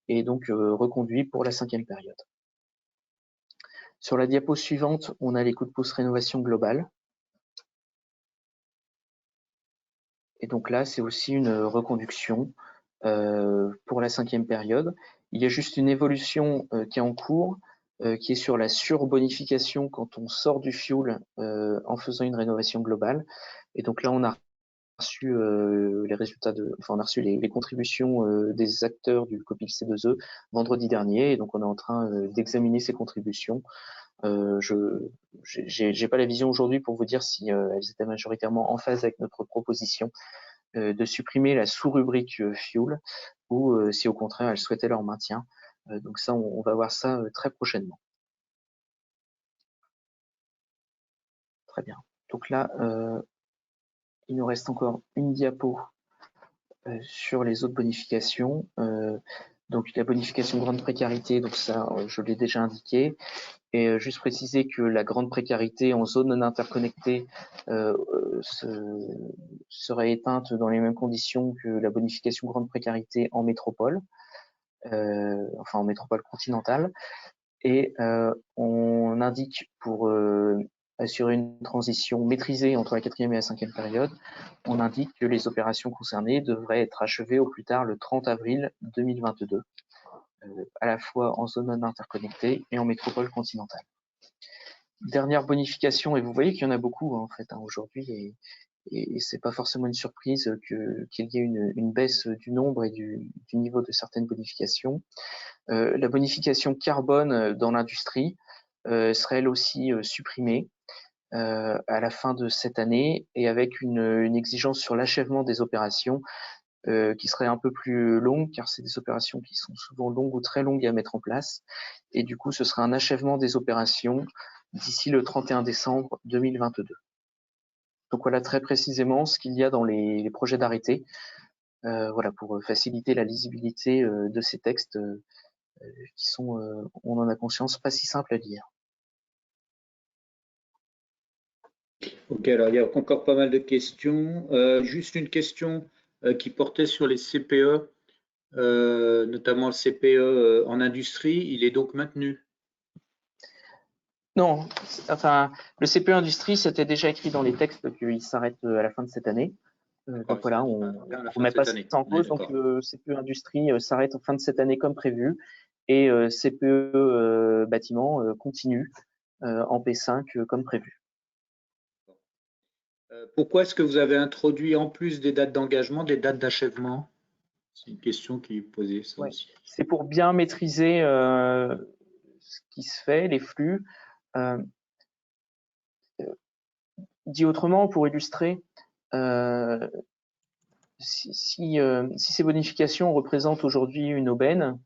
et donc reconduits pour la 5e période. Sur la diapo suivante, on a les coups de pouce rénovation globale. Et donc là, c'est aussi une reconduction pour la 5e période. Il y a juste une évolution qui est en cours, qui est sur la surbonification quand on sort du fuel en faisant une rénovation globale. Et donc là, on a reçu les résultats on a reçu les contributions des acteurs du COPIL C2E vendredi dernier. Et donc on est en train d'examiner ces contributions. J'ai pas la vision aujourd'hui pour vous dire si elles étaient majoritairement en phase avec notre proposition de supprimer la sous-rubrique fuel ou si au contraire elles souhaitaient leur maintien. Donc ça, on va voir ça très prochainement. Très bien. Donc là, il nous reste encore une diapo sur les autres bonifications. Donc la bonification grande précarité, donc ça, je l'ai déjà indiqué. Et juste préciser que la grande précarité en zone non interconnectée serait éteinte dans les mêmes conditions que la bonification grande précarité en métropole, enfin en métropole continentale. Et on indique pour assurer une transition maîtrisée entre la 4e et la 5e période, on indique que les opérations concernées devraient être achevées au plus tard le 30 avril 2022, à la fois en zone non interconnectée et en métropole continentale. Dernière bonification, et vous voyez qu'il y en a beaucoup en fait aujourd'hui, et c'est pas forcément une surprise qu'il y ait une baisse du nombre et du niveau de certaines bonifications. La bonification carbone dans l'industrie serait elle aussi supprimée à la fin de cette année et avec une exigence sur l'achèvement des opérations qui serait un peu plus longue car c'est des opérations qui sont souvent longues ou très longues à mettre en place et du coup ce serait un achèvement des opérations d'ici le 31 décembre 2022. Donc voilà très précisément ce qu'il y a dans les projets d'arrêté voilà, pour faciliter la lisibilité de ces textes qui sont, on en a conscience, pas si simples à lire. Ok, alors il y a encore pas mal de questions. Juste une question qui portait sur les CPE, notamment le CPE en industrie. Il est donc maintenu? Non, enfin, le CPE industrie, c'était déjà écrit dans les textes qu'il s'arrête à la fin de cette année. Donc voilà, on ne met pas ça en cause. Donc le CPE industrie s'arrête en fin de cette année comme prévu et CPE bâtiment continue en P5 comme prévu. Pourquoi est-ce que vous avez introduit en plus des dates d'engagement, des dates d'achèvement? C'est une question qui est posée, ça aussi. C'est pour bien maîtriser ce qui se fait, les flux. Dit autrement, pour illustrer, si ces bonifications représentent aujourd'hui une aubaine,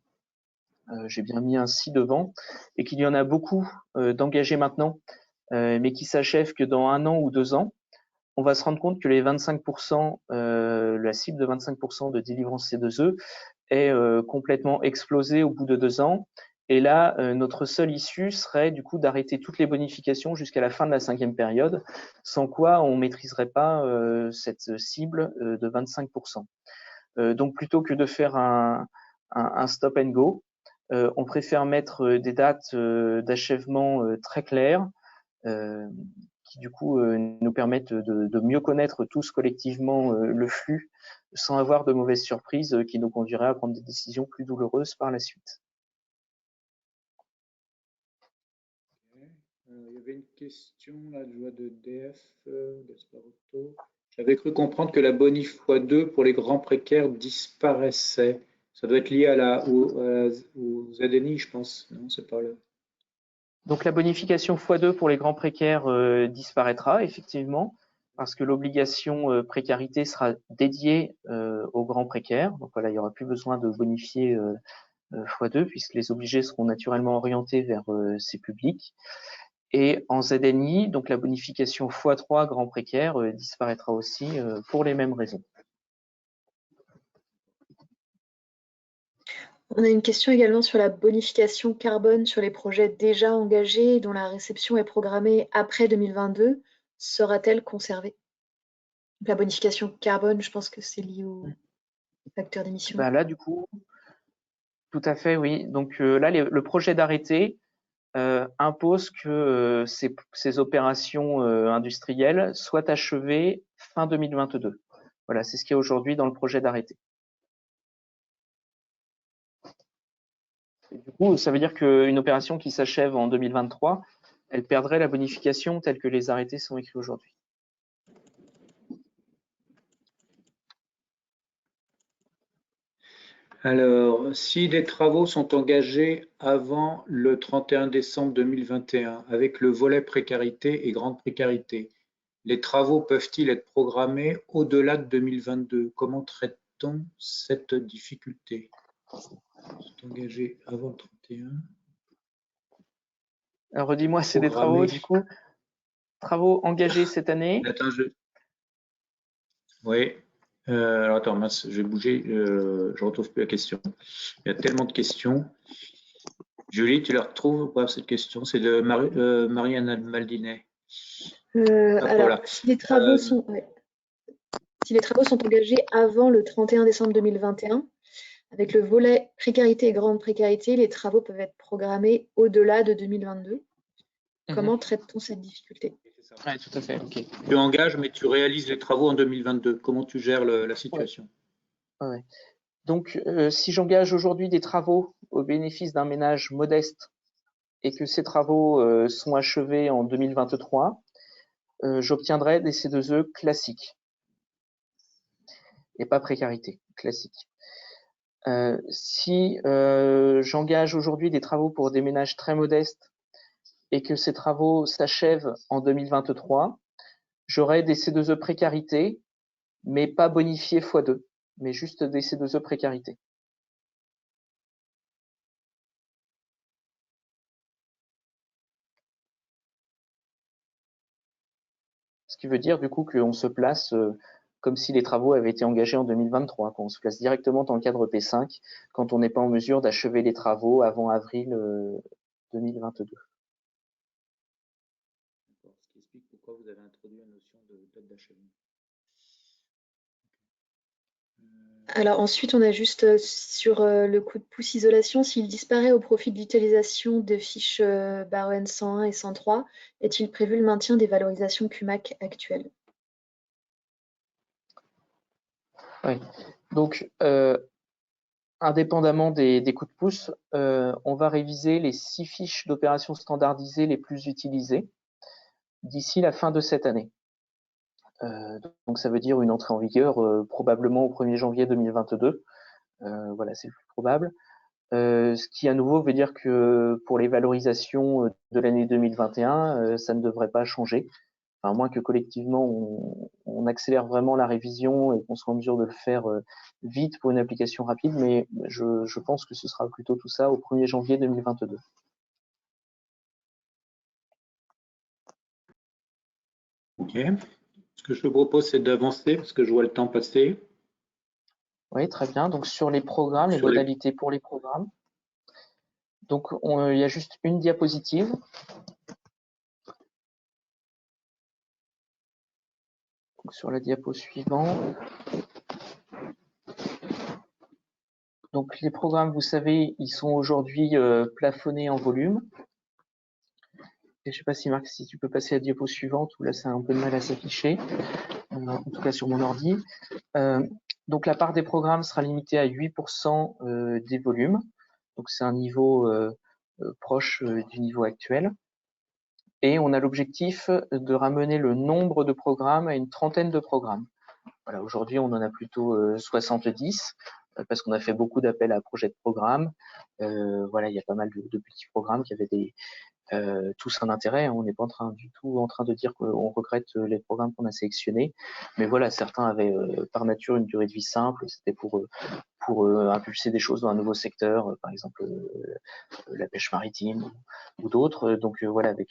j'ai bien mis un si devant, et qu'il y en a beaucoup d'engagés maintenant, mais qui s'achèvent que dans 1 an ou 2 ans, on va se rendre compte que les 25%, la cible de 25% de délivrance C2E est complètement explosée au bout de 2 ans, Et là, notre seule issue serait du coup d'arrêter toutes les bonifications jusqu'à la fin de la 5e période, sans quoi on ne maîtriserait pas cette cible de 25%. Donc plutôt que de faire un stop and go, on préfère mettre des dates d'achèvement très claires, qui du coup nous permettent de mieux connaître tous collectivement le flux, sans avoir de mauvaises surprises qui nous conduiraient à prendre des décisions plus douloureuses par la suite. Il y avait une question là, je vois de DF, Gasparotto. J'avais cru comprendre que la bonif x2 pour les grands précaires disparaissait. Ça doit être lié aux ZNI, je pense. Non, c'est pas là. Donc la bonification x2 pour les grands précaires disparaîtra effectivement, parce que l'obligation précarité sera dédiée aux grands précaires. Donc voilà, il n'y aura plus besoin de bonifier x2, puisque les obligés seront naturellement orientés vers ces publics. Et en ZNI, donc la bonification x3 grand précaire disparaîtra aussi pour les mêmes raisons. On a une question également sur la bonification carbone sur les projets déjà engagés et dont la réception est programmée après 2022. Sera-t-elle conservée? La bonification carbone, je pense que c'est lié au facteur d'émission. Ben là, du coup, tout à fait, oui. Donc là, le projet d'arrêté impose que ces opérations industrielles soient achevées fin 2022. Voilà, c'est ce qu'il y a aujourd'hui dans le projet d'arrêté. Du coup, ça veut dire qu'une opération qui s'achève en 2023, elle perdrait la bonification telle que les arrêtés sont écrits aujourd'hui. Alors, si des travaux sont engagés avant le 31 décembre 2021 avec le volet précarité et grande précarité, les travaux peuvent-ils être programmés au-delà de 2022? Comment traite-t-on cette difficulté? Sont engagés avant le 31. Alors, redis-moi, c'est des travaux, du coup, travaux engagés cette année. Attends, oui. Alors attends, mince, je vais bouger, je retrouve plus la question. Il y a tellement de questions. Julie, tu la retrouves ou pas cette question? C'est de Marianne Maldinet. Alors, voilà. si les travaux sont engagés avant le 31 décembre 2021, avec le volet précarité et grande précarité, les travaux peuvent être programmés au-delà de 2022. Comment traite-t-on cette difficulté? Oui, tout à fait. Okay. Tu engages, mais tu réalises les travaux en 2022. Comment tu gères la situation? Ouais. Donc, si j'engage aujourd'hui des travaux au bénéfice d'un ménage modeste et que ces travaux sont achevés en 2023, j'obtiendrai des C2E classiques et pas précarité, classique. Si j'engage aujourd'hui des travaux pour des ménages très modestes et que ces travaux s'achèvent en 2023, j'aurai des C2E précarité, mais pas bonifiés x2, mais juste des C2E précarité. Ce qui veut dire du coup qu'on se place comme si les travaux avaient été engagés en 2023, qu'on se place directement dans le cadre P5 quand on n'est pas en mesure d'achever les travaux avant avril 2022. Ce qui explique pourquoi vous avez introduit la notion de date d'achèvement. Alors ensuite, on a juste sur le coup de pouce isolation, s'il disparaît au profit de l'utilisation des fiches BARON 101 et 103, est-il prévu le maintien des valorisations QMAC actuelles? Oui, donc indépendamment des coups de pouce, on va réviser les 6 fiches d'opérations standardisées les plus utilisées d'ici la fin de cette année. Donc ça veut dire une entrée en vigueur probablement au 1er janvier 2022. Voilà, c'est le plus probable. Ce qui à nouveau veut dire que pour les valorisations de l'année 2021, ça ne devrait pas changer. Enfin, à moins que collectivement on accélère vraiment la révision et qu'on soit en mesure de le faire vite pour une application rapide, mais je pense que ce sera plutôt tout ça au 1er janvier 2022. Ok. Ce que je te propose, c'est d'avancer parce que je vois le temps passer. Oui, très bien. Donc sur les programmes, les modalités pour les programmes. Donc, il y a juste une diapositive. Donc, sur la diapo suivante. Donc, les programmes, vous savez, ils sont aujourd'hui plafonnés en volume. Et je ne sais pas si Marc, si tu peux passer à la diapo suivante, ou là, c'est un peu de mal à s'afficher, en tout cas sur mon ordi. Donc, la part des programmes sera limitée à 8% des volumes. Donc, c'est un niveau proche du niveau actuel. Et on a l'objectif de ramener le nombre de programmes à une trentaine de programmes. Voilà, aujourd'hui, on en a plutôt 70 parce qu'on a fait beaucoup d'appels à projets de programmes. Voilà, il y a pas mal de petits programmes qui avaient tous un intérêt. On n'est pas du tout en train de dire qu'on regrette les programmes qu'on a sélectionnés. Mais voilà, certains avaient par nature une durée de vie simple. C'était pour impulser des choses dans un nouveau secteur, par exemple la pêche maritime ou d'autres. Donc voilà, avec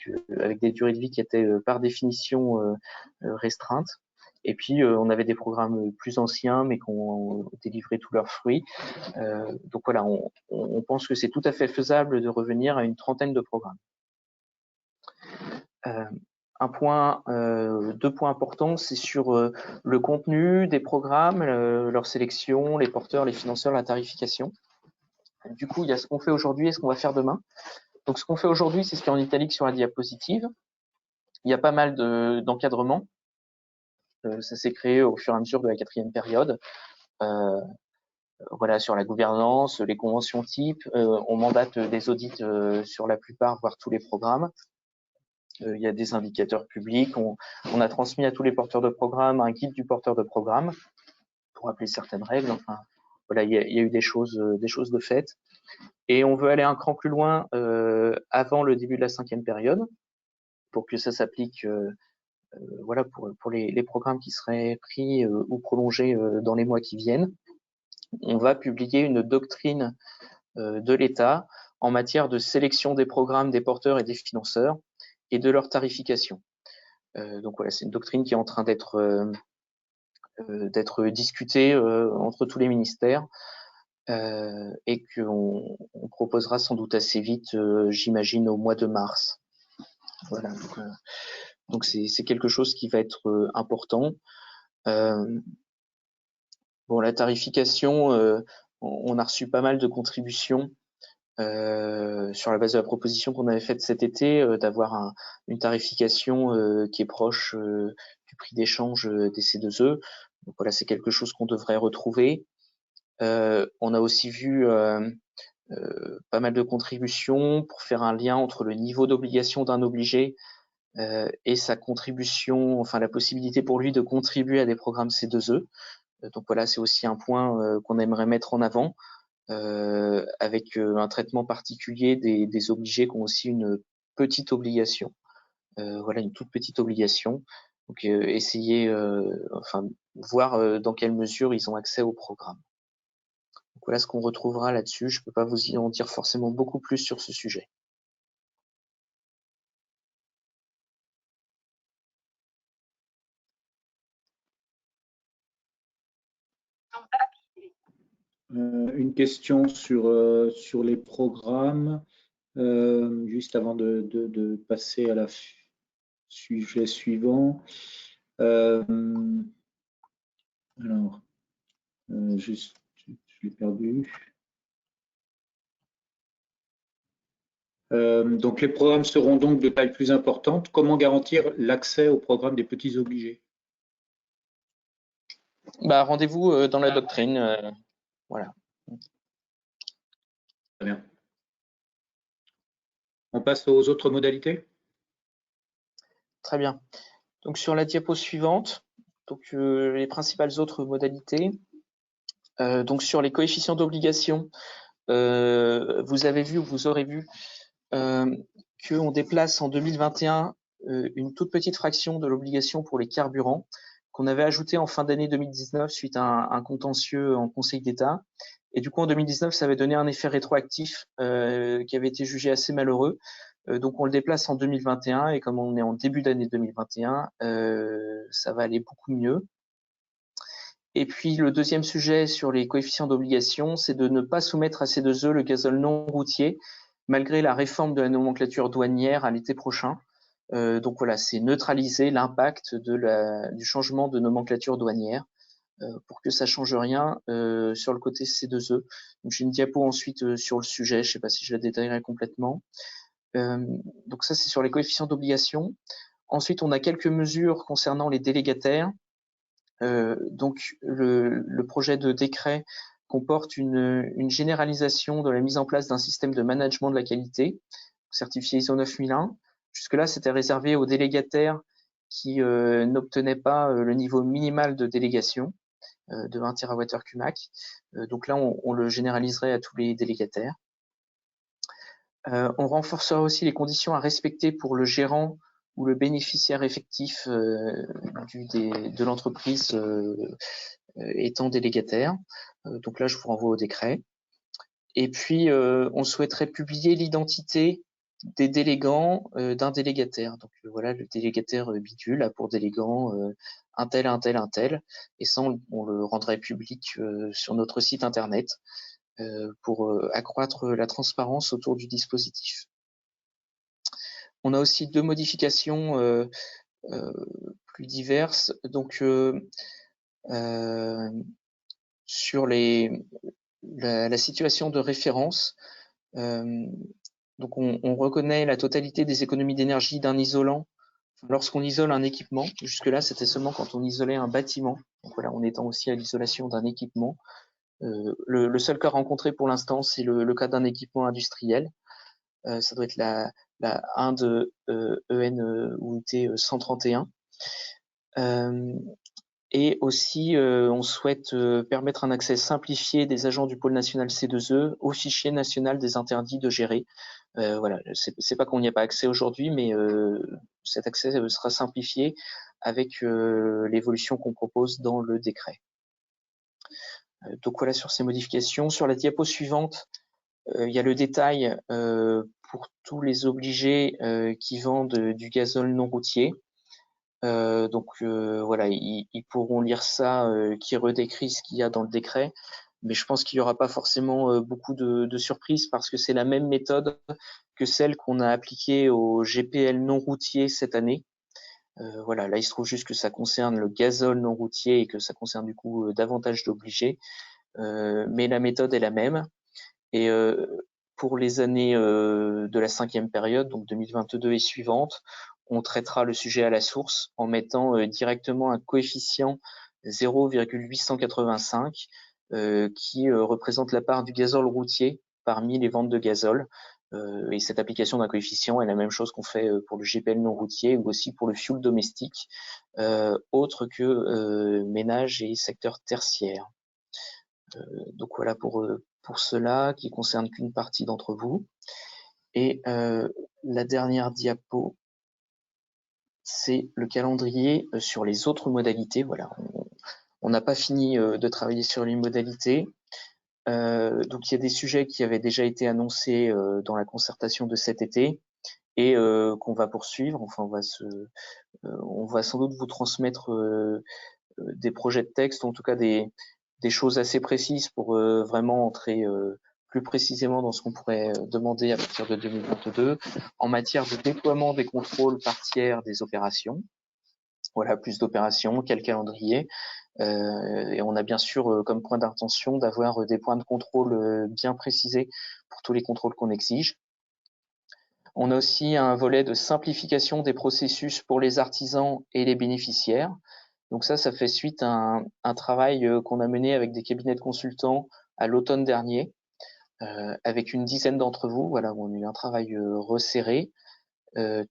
des durées de vie qui étaient par définition restreintes. Et puis on avait des programmes plus anciens mais qui ont délivré tous leurs fruits. Donc voilà, on pense que c'est tout à fait faisable de revenir à une trentaine de programmes. Deux points importants, c'est sur le contenu des programmes, leur sélection, les porteurs, les financeurs, la tarification. Du coup, il y a ce qu'on fait aujourd'hui et ce qu'on va faire demain. Donc, ce qu'on fait aujourd'hui, c'est ce qui est en italique sur la diapositive. Il y a pas mal d'encadrement. Ça s'est créé au fur et à mesure de la 4e période. Voilà, sur la gouvernance, les conventions types. On mandate des audits sur la plupart, voire tous les programmes. Il y a des indicateurs publics. On a transmis à tous les porteurs de programme un guide du porteur de programme pour rappeler certaines règles. Enfin, voilà, il y a eu des choses de fait. Et on veut aller un cran plus loin avant le début de la 5e période pour que ça s'applique voilà, pour les programmes qui seraient pris ou prolongés dans les mois qui viennent. On va publier une doctrine de l'État en matière de sélection des programmes, des porteurs et des financeurs et de leur tarification. Donc voilà, c'est une doctrine qui est en train d'être discutée entre tous les ministères et qu'on proposera sans doute assez vite, j'imagine, au mois de mars. Voilà, donc c'est quelque chose qui va être important. Bon, la tarification, on a reçu pas mal de contributions sur la base de la proposition qu'on avait faite cet été, d'avoir une tarification qui est proche du prix d'échange des C2E. Donc voilà, c'est quelque chose qu'on devrait retrouver. On a aussi vu pas mal de contributions pour faire un lien entre le niveau d'obligation d'un obligé et sa contribution, enfin la possibilité pour lui de contribuer à des programmes C2E. Donc voilà, c'est aussi un point qu'on aimerait mettre en avant. Avec un traitement particulier des obligés qui ont aussi une petite obligation. Voilà, une toute petite obligation. Donc, essayer, enfin, voir dans quelle mesure ils ont accès au programme. Donc, voilà ce qu'on retrouvera là-dessus. Je ne peux pas vous en dire forcément beaucoup plus sur ce sujet. Une question sur les programmes, juste avant de passer à la sujet suivant. Alors, juste, je l'ai perdu. Donc, les programmes seront donc de taille plus importante. Comment garantir l'accès au programme des petits obligés? Bah, rendez-vous dans la doctrine. Voilà. Très bien. On passe aux autres modalités? Très bien. Donc, sur la diapo suivante, donc, les principales autres modalités. Donc, sur les coefficients d'obligation, vous avez vu ou vous aurez vu qu'on déplace en 2021 une toute petite fraction de l'obligation pour les carburants qu'on avait ajouté en fin d'année 2019 suite à un contentieux en Conseil d'État. Et du coup, en 2019, ça avait donné un effet rétroactif qui avait été jugé assez malheureux. Donc, on le déplace en 2021 et comme on est en début d'année 2021, ça va aller beaucoup mieux. Et puis, le deuxième sujet sur les coefficients d'obligation, c'est de ne pas soumettre à C2E le gazole non routier malgré la réforme de la nomenclature douanière à l'été prochain. Donc voilà, c'est neutraliser l'impact du changement de nomenclature douanière pour que ça change rien sur le côté C2E. Donc j'ai une diapo ensuite sur le sujet, je ne sais pas si je la détaillerai complètement. Donc ça, c'est sur les coefficients d'obligation. Ensuite, on a quelques mesures concernant les délégataires. Donc le projet de décret comporte une généralisation de la mise en place d'un système de management de la qualité, certifié ISO 9001. Jusque-là, c'était réservé aux délégataires qui n'obtenaient pas le niveau minimal de délégation de 1 TWh CUMAC. Donc là, on le généraliserait à tous les délégataires. On renforcera aussi les conditions à respecter pour le gérant ou le bénéficiaire effectif de l'entreprise étant délégataire. Donc là, je vous renvoie au décret. Et puis, on souhaiterait publier l'identité des délégants d'un délégataire. Donc voilà, le délégataire bidule a pour délégant un tel, un tel, un tel. Et ça, on le rendrait public sur notre site internet pour accroître la transparence autour du dispositif. On a aussi 2 modifications plus diverses. Donc sur la situation de référence, donc on reconnaît la totalité des économies d'énergie d'un isolant lorsqu'on isole un équipement. Jusque-là, c'était seulement quand on isolait un bâtiment. Donc voilà, on étend aussi à l'isolation d'un équipement. Le seul cas rencontré pour l'instant, c'est le cas d'un équipement industriel. Ça doit être la 1 de EN UT 131. Et aussi, on souhaite permettre un accès simplifié des agents du pôle national C2E au fichier national des interdits de gérer. Voilà, c'est pas qu'on n'y a pas accès aujourd'hui, mais cet accès sera simplifié avec l'évolution qu'on propose dans le décret. Donc voilà sur ces modifications. Sur la diapo suivante, il y a le détail pour tous les obligés qui vendent du gazole non routier. Donc voilà, ils pourront lire ça, qui redécrit ce qu'il y a dans le décret, mais je pense qu'il n'y aura pas forcément beaucoup de surprises parce que c'est la même méthode que celle qu'on a appliquée au GPL non routier cette année. Voilà, là il se trouve juste que ça concerne le gazole non routier et que ça concerne du coup davantage d'obligés, mais la méthode est la même. Et pour les années de la 5e période, donc 2022 et suivante, on traitera le sujet à la source en mettant directement un coefficient 0,885 qui représente la part du gazole routier parmi les ventes de gazole. Et cette application d'un coefficient est la même chose qu'on fait pour le GPL non routier ou aussi pour le fuel domestique, autre que ménage et secteur tertiaire. Donc voilà pour cela qui concerne qu'une partie d'entre vous. Et la dernière diapo, c'est le calendrier sur les autres modalités. Voilà, on n'a pas fini de travailler sur les modalités. Donc il y a des sujets qui avaient déjà été annoncés dans la concertation de cet été et qu'on va poursuivre. Enfin, on va sans doute vous transmettre des projets de texte, en tout cas des choses assez précises pour vraiment entrer plus précisément dans ce qu'on pourrait demander à partir de 2022 en matière de déploiement des contrôles par tiers des opérations. Voilà, plus d'opérations, quel calendrier. Et on a bien sûr comme point d'intention d'avoir des points de contrôle bien précisés pour tous les contrôles qu'on exige. On a aussi un volet de simplification des processus pour les artisans et les bénéficiaires. Donc ça fait suite à un travail qu'on a mené avec des cabinets de consultants à l'automne dernier, avec une dizaine d'entre vous. Voilà, on a eu un travail resserré,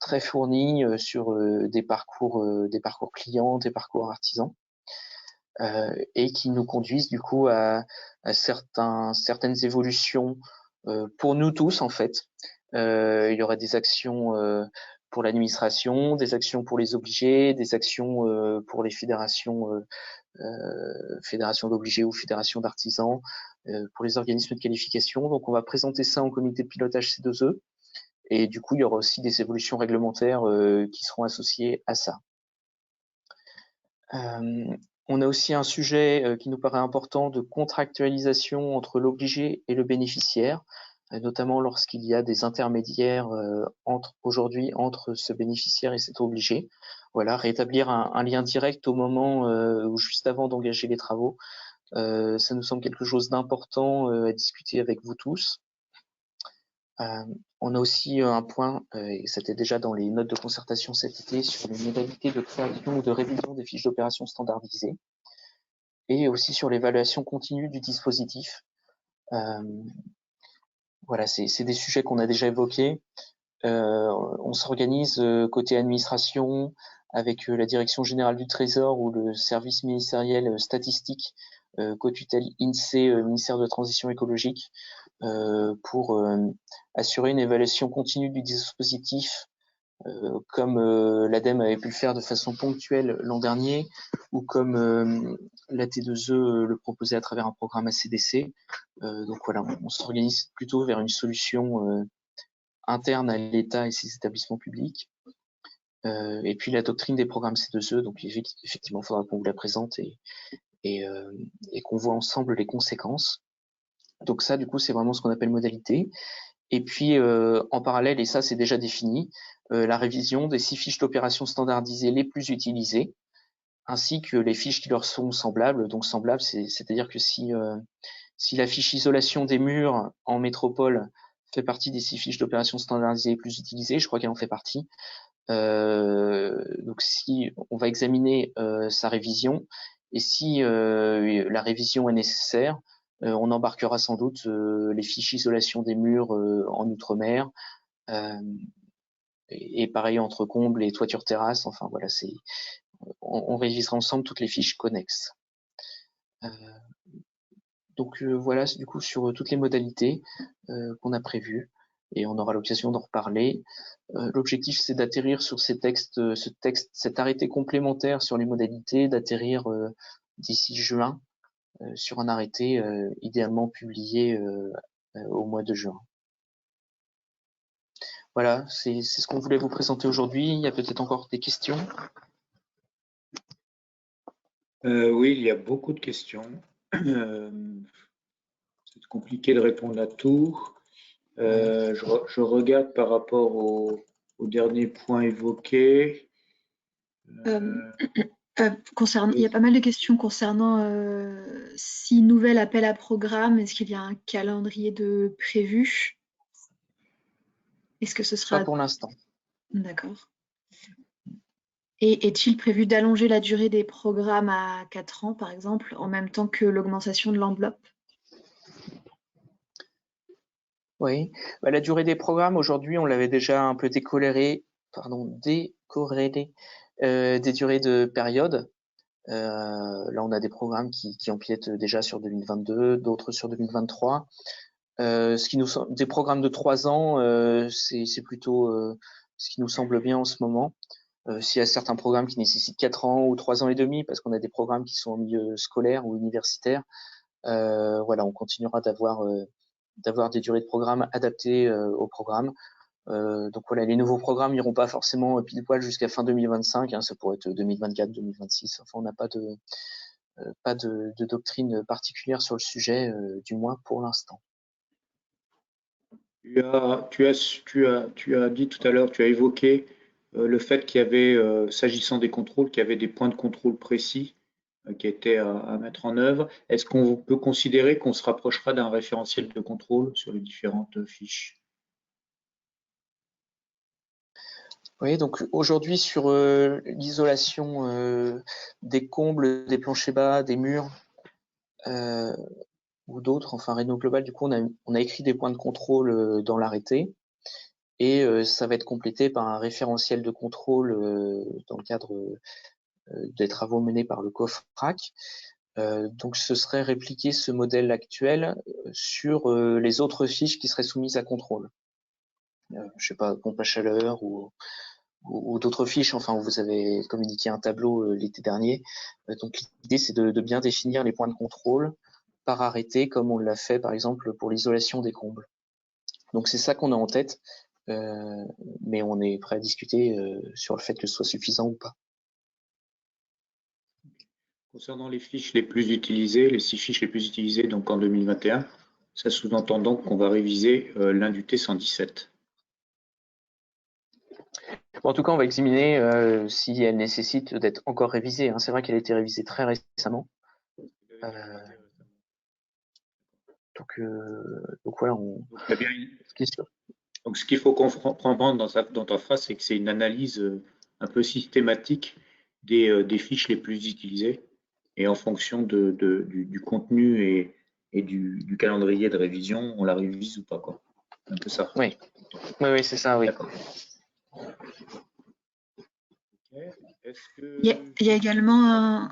très fourni sur des parcours clients, des parcours artisans, et qui nous conduisent du coup à certaines évolutions pour nous tous en fait. Il y aura des actions pour l'administration, des actions pour les obligés, des actions pour les fédérations d'obligés ou fédérations d'artisans, pour les organismes de qualification. Donc on va présenter ça en comité de pilotage C2E et du coup il y aura aussi des évolutions réglementaires qui seront associées à ça. On a aussi un sujet qui nous paraît important de contractualisation entre l'obligé et le bénéficiaire. notamment lorsqu'il y a des intermédiaires aujourd'hui entre ce bénéficiaire et cet obligé. Voilà, rétablir un lien direct au moment ou juste avant d'engager les travaux. Ça nous semble quelque chose d'important à discuter avec vous tous. On a aussi un point, et c'était déjà dans les notes de concertation cet été, sur les modalités de création ou de révision des fiches d'opération standardisées, et aussi sur l'évaluation continue du dispositif. Voilà, c'est des sujets qu'on a déjà évoqués. On s'organise côté administration avec la Direction générale du Trésor ou le service ministériel statistique, co-tutelle INSEE, ministère de la Transition écologique, pour assurer une évaluation continue du dispositif, comme l'ADEME avait pu le faire de façon ponctuelle l'an dernier, ou comme la T2E le proposait à travers un programme ACDC. Donc voilà, on s'organise plutôt vers une solution interne à l'État et ses établissements publics. Et puis la doctrine des programmes C2E, donc effectivement, il faudra qu'on vous la présente et qu'on voit ensemble les conséquences. Donc ça, du coup, c'est vraiment ce qu'on appelle modalité. Et puis, en parallèle, et ça c'est déjà défini, la révision des 6 fiches d'opération standardisées les plus utilisées, ainsi que les fiches qui leur sont semblables. Donc semblables, c'est-à-dire que si la fiche isolation des murs en métropole fait partie des 6 fiches d'opération standardisées les plus utilisées, je crois qu'elle en fait partie. Donc si on va examiner sa révision, et si la révision est nécessaire, on embarquera sans doute les fiches isolation des murs en outre-mer, et pareil entre combles et toiture terrasse. Enfin voilà, on révisera ensemble toutes les fiches connexes. Donc voilà, du coup, sur toutes les modalités qu'on a prévues, et on aura l'occasion d'en reparler. L'objectif, c'est d'atterrir sur cet arrêté complémentaire sur les modalités, d'atterrir d'ici juin sur un arrêté idéalement publié au mois de juin. Voilà, c'est ce qu'on voulait vous présenter aujourd'hui. Il y a peut-être encore des questions. Oui, il y a beaucoup de questions. C'est compliqué de répondre à tout. Je regarde par rapport au dernier point évoqué. Il y a pas mal de questions concernant si nouvel appel à programme, est-ce qu'il y a un calendrier de prévu? Est-ce que ce sera... Pas pour l'instant. D'accord. Et est-il prévu d'allonger la durée des programmes à 4 ans, par exemple, en même temps que l'augmentation de l'enveloppe? Oui, la durée des programmes, aujourd'hui, on l'avait déjà un peu décorrélé des durées de période. Là, on a des programmes qui empiètent déjà sur 2022, d'autres sur 2023. Des programmes de 3 ans, c'est plutôt ce qui nous semble bien en ce moment. S'il y a certains programmes qui nécessitent 4 ans ou 3 ans et demi, parce qu'on a des programmes qui sont en milieu scolaire ou universitaire, voilà, on continuera d'avoir des durées de programme adaptées au programme. Donc voilà, les nouveaux programmes n'iront pas forcément pile poil jusqu'à fin 2025, hein, ça pourrait être 2024, 2026. Enfin, on n'a pas de doctrine particulière sur le sujet, du moins pour l'instant. Tu as dit tout à l'heure, tu as évoqué le fait qu'il y avait, s'agissant des contrôles, qu'il y avait des points de contrôle précis qui étaient à mettre en œuvre. Est-ce qu'on peut considérer qu'on se rapprochera d'un référentiel de contrôle sur les différentes fiches? Oui, donc aujourd'hui sur l'isolation des combles, des planchers bas, des murs ou d'autres, enfin Réno Global, du coup on a écrit des points de contrôle dans l'arrêté, et ça va être complété par un référentiel de contrôle dans le cadre des travaux menés par le COFRAC. Donc ce serait répliquer ce modèle actuel sur les autres fiches qui seraient soumises à contrôle. Je sais pas, pompe à chaleur ou d'autres fiches, enfin, où vous avez communiqué un tableau l'été dernier. Donc l'idée, c'est de bien définir les points de contrôle par arrêté, comme on l'a fait par exemple pour l'isolation des combles. Donc c'est ça qu'on a en tête, mais on est prêt à discuter sur le fait que ce soit suffisant ou pas. Concernant les fiches les plus utilisées, les 6 fiches les plus utilisées donc en 2021, Ça sous-entend donc qu'on va réviser l'Indut 117. Bon, en tout cas, on va examiner si elle nécessite d'être encore révisée. Hein. C'est vrai qu'elle a été révisée très récemment. Donc voilà, Donc, ce qu'il faut comprendre dans ta phrase, c'est que c'est une analyse un peu systématique des fiches les plus utilisées et en fonction du contenu et du calendrier de révision, on la révise ou pas, quoi. Un peu ça. Oui, oui, c'est ça, oui. D'accord. Okay. Il y a également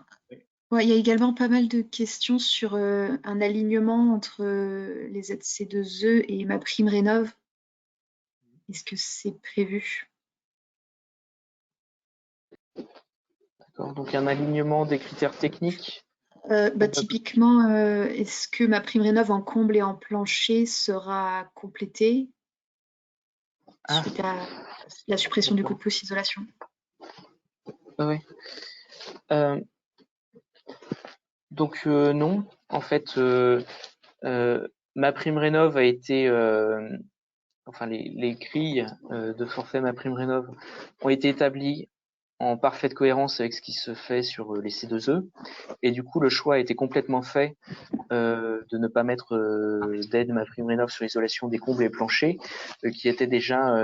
il y a également pas mal de questions sur un alignement entre les ZC2E et MaPrimeRénov'. Est-ce que c'est prévu? D'accord, donc un alignement des critères techniques. Typiquement, est-ce que MaPrimeRénov' en comble et en plancher sera complété suite à la suppression du coup de pouce isolation? Oui. Donc non, en fait, MaPrimeRénov' a été, enfin les grilles de forfait MaPrimeRénov' ont été établies en parfaite cohérence avec ce qui se fait sur les C2E, et du coup le choix a été complètement fait de ne pas mettre d'aide MaPrimeRénov' sur l'isolation des combles et planchers, qui étaient déjà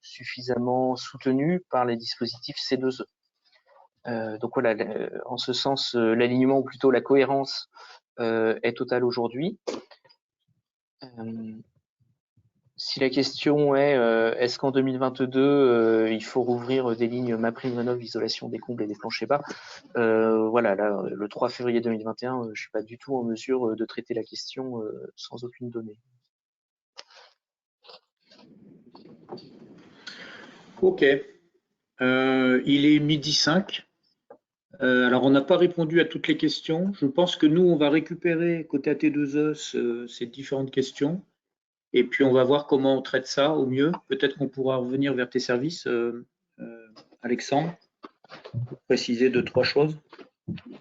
suffisamment soutenus par les dispositifs C2E. Donc voilà, en ce sens, l'alignement ou plutôt la cohérence est totale aujourd'hui. Si la question est est-ce qu'en 2022 il faut rouvrir des lignes MaPrimeRénov' isolation des combles et des planchers bas, voilà, là le 3 février 2021, je suis pas du tout en mesure de traiter la question sans aucune donnée. Ok. Il est 12h05. Alors, on n'a pas répondu à toutes les questions. Je pense que nous, on va récupérer côté AT2E ces différentes questions. Et puis, on va voir comment on traite ça au mieux. Peut-être qu'on pourra revenir vers tes services, Alexandre, pour préciser 2-3 choses.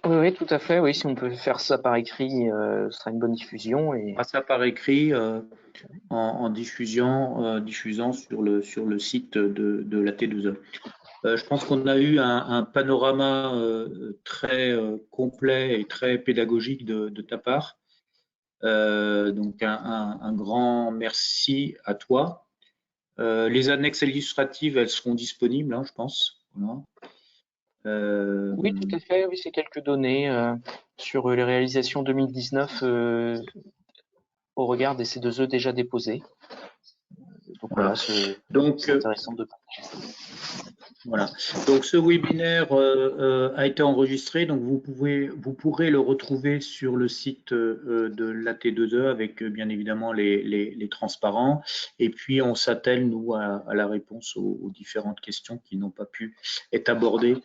Oui, tout à fait. Oui, si on peut faire ça par écrit, ce sera une bonne diffusion. Et... On fera ça par écrit en diffusant sur le site de la T2E. Je pense qu'on a eu un panorama très complet et très pédagogique de ta part. Donc un grand merci à toi. Les annexes illustratives, elles seront disponibles, hein, je pense. Voilà. Oui, tout à fait. Oui, c'est quelques données sur les réalisations 2019 au regard des C2E déjà déposés. Donc voilà, c'est intéressant de partager. Voilà. Donc ce webinaire a été enregistré, donc vous pourrez le retrouver sur le site de l'AT2E avec bien évidemment les transparents. Et puis on s'attelle nous à la réponse aux différentes questions qui n'ont pas pu être abordées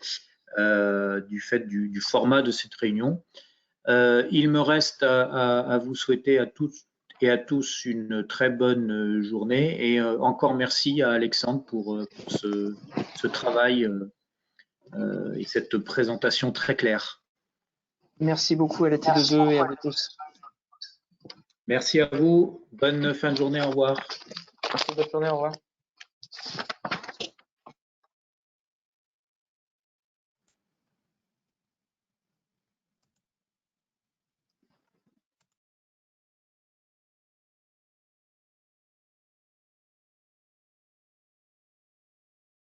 du fait du format de cette réunion. Il me reste à vous souhaiter à toutes et à tous une très bonne journée et encore merci à Alexandre pour ce travail et cette présentation très claire. Merci beaucoup à la T2E et à vous tous. Merci à vous. Bonne fin de journée. Au revoir. Merci, bonne journée. Au revoir.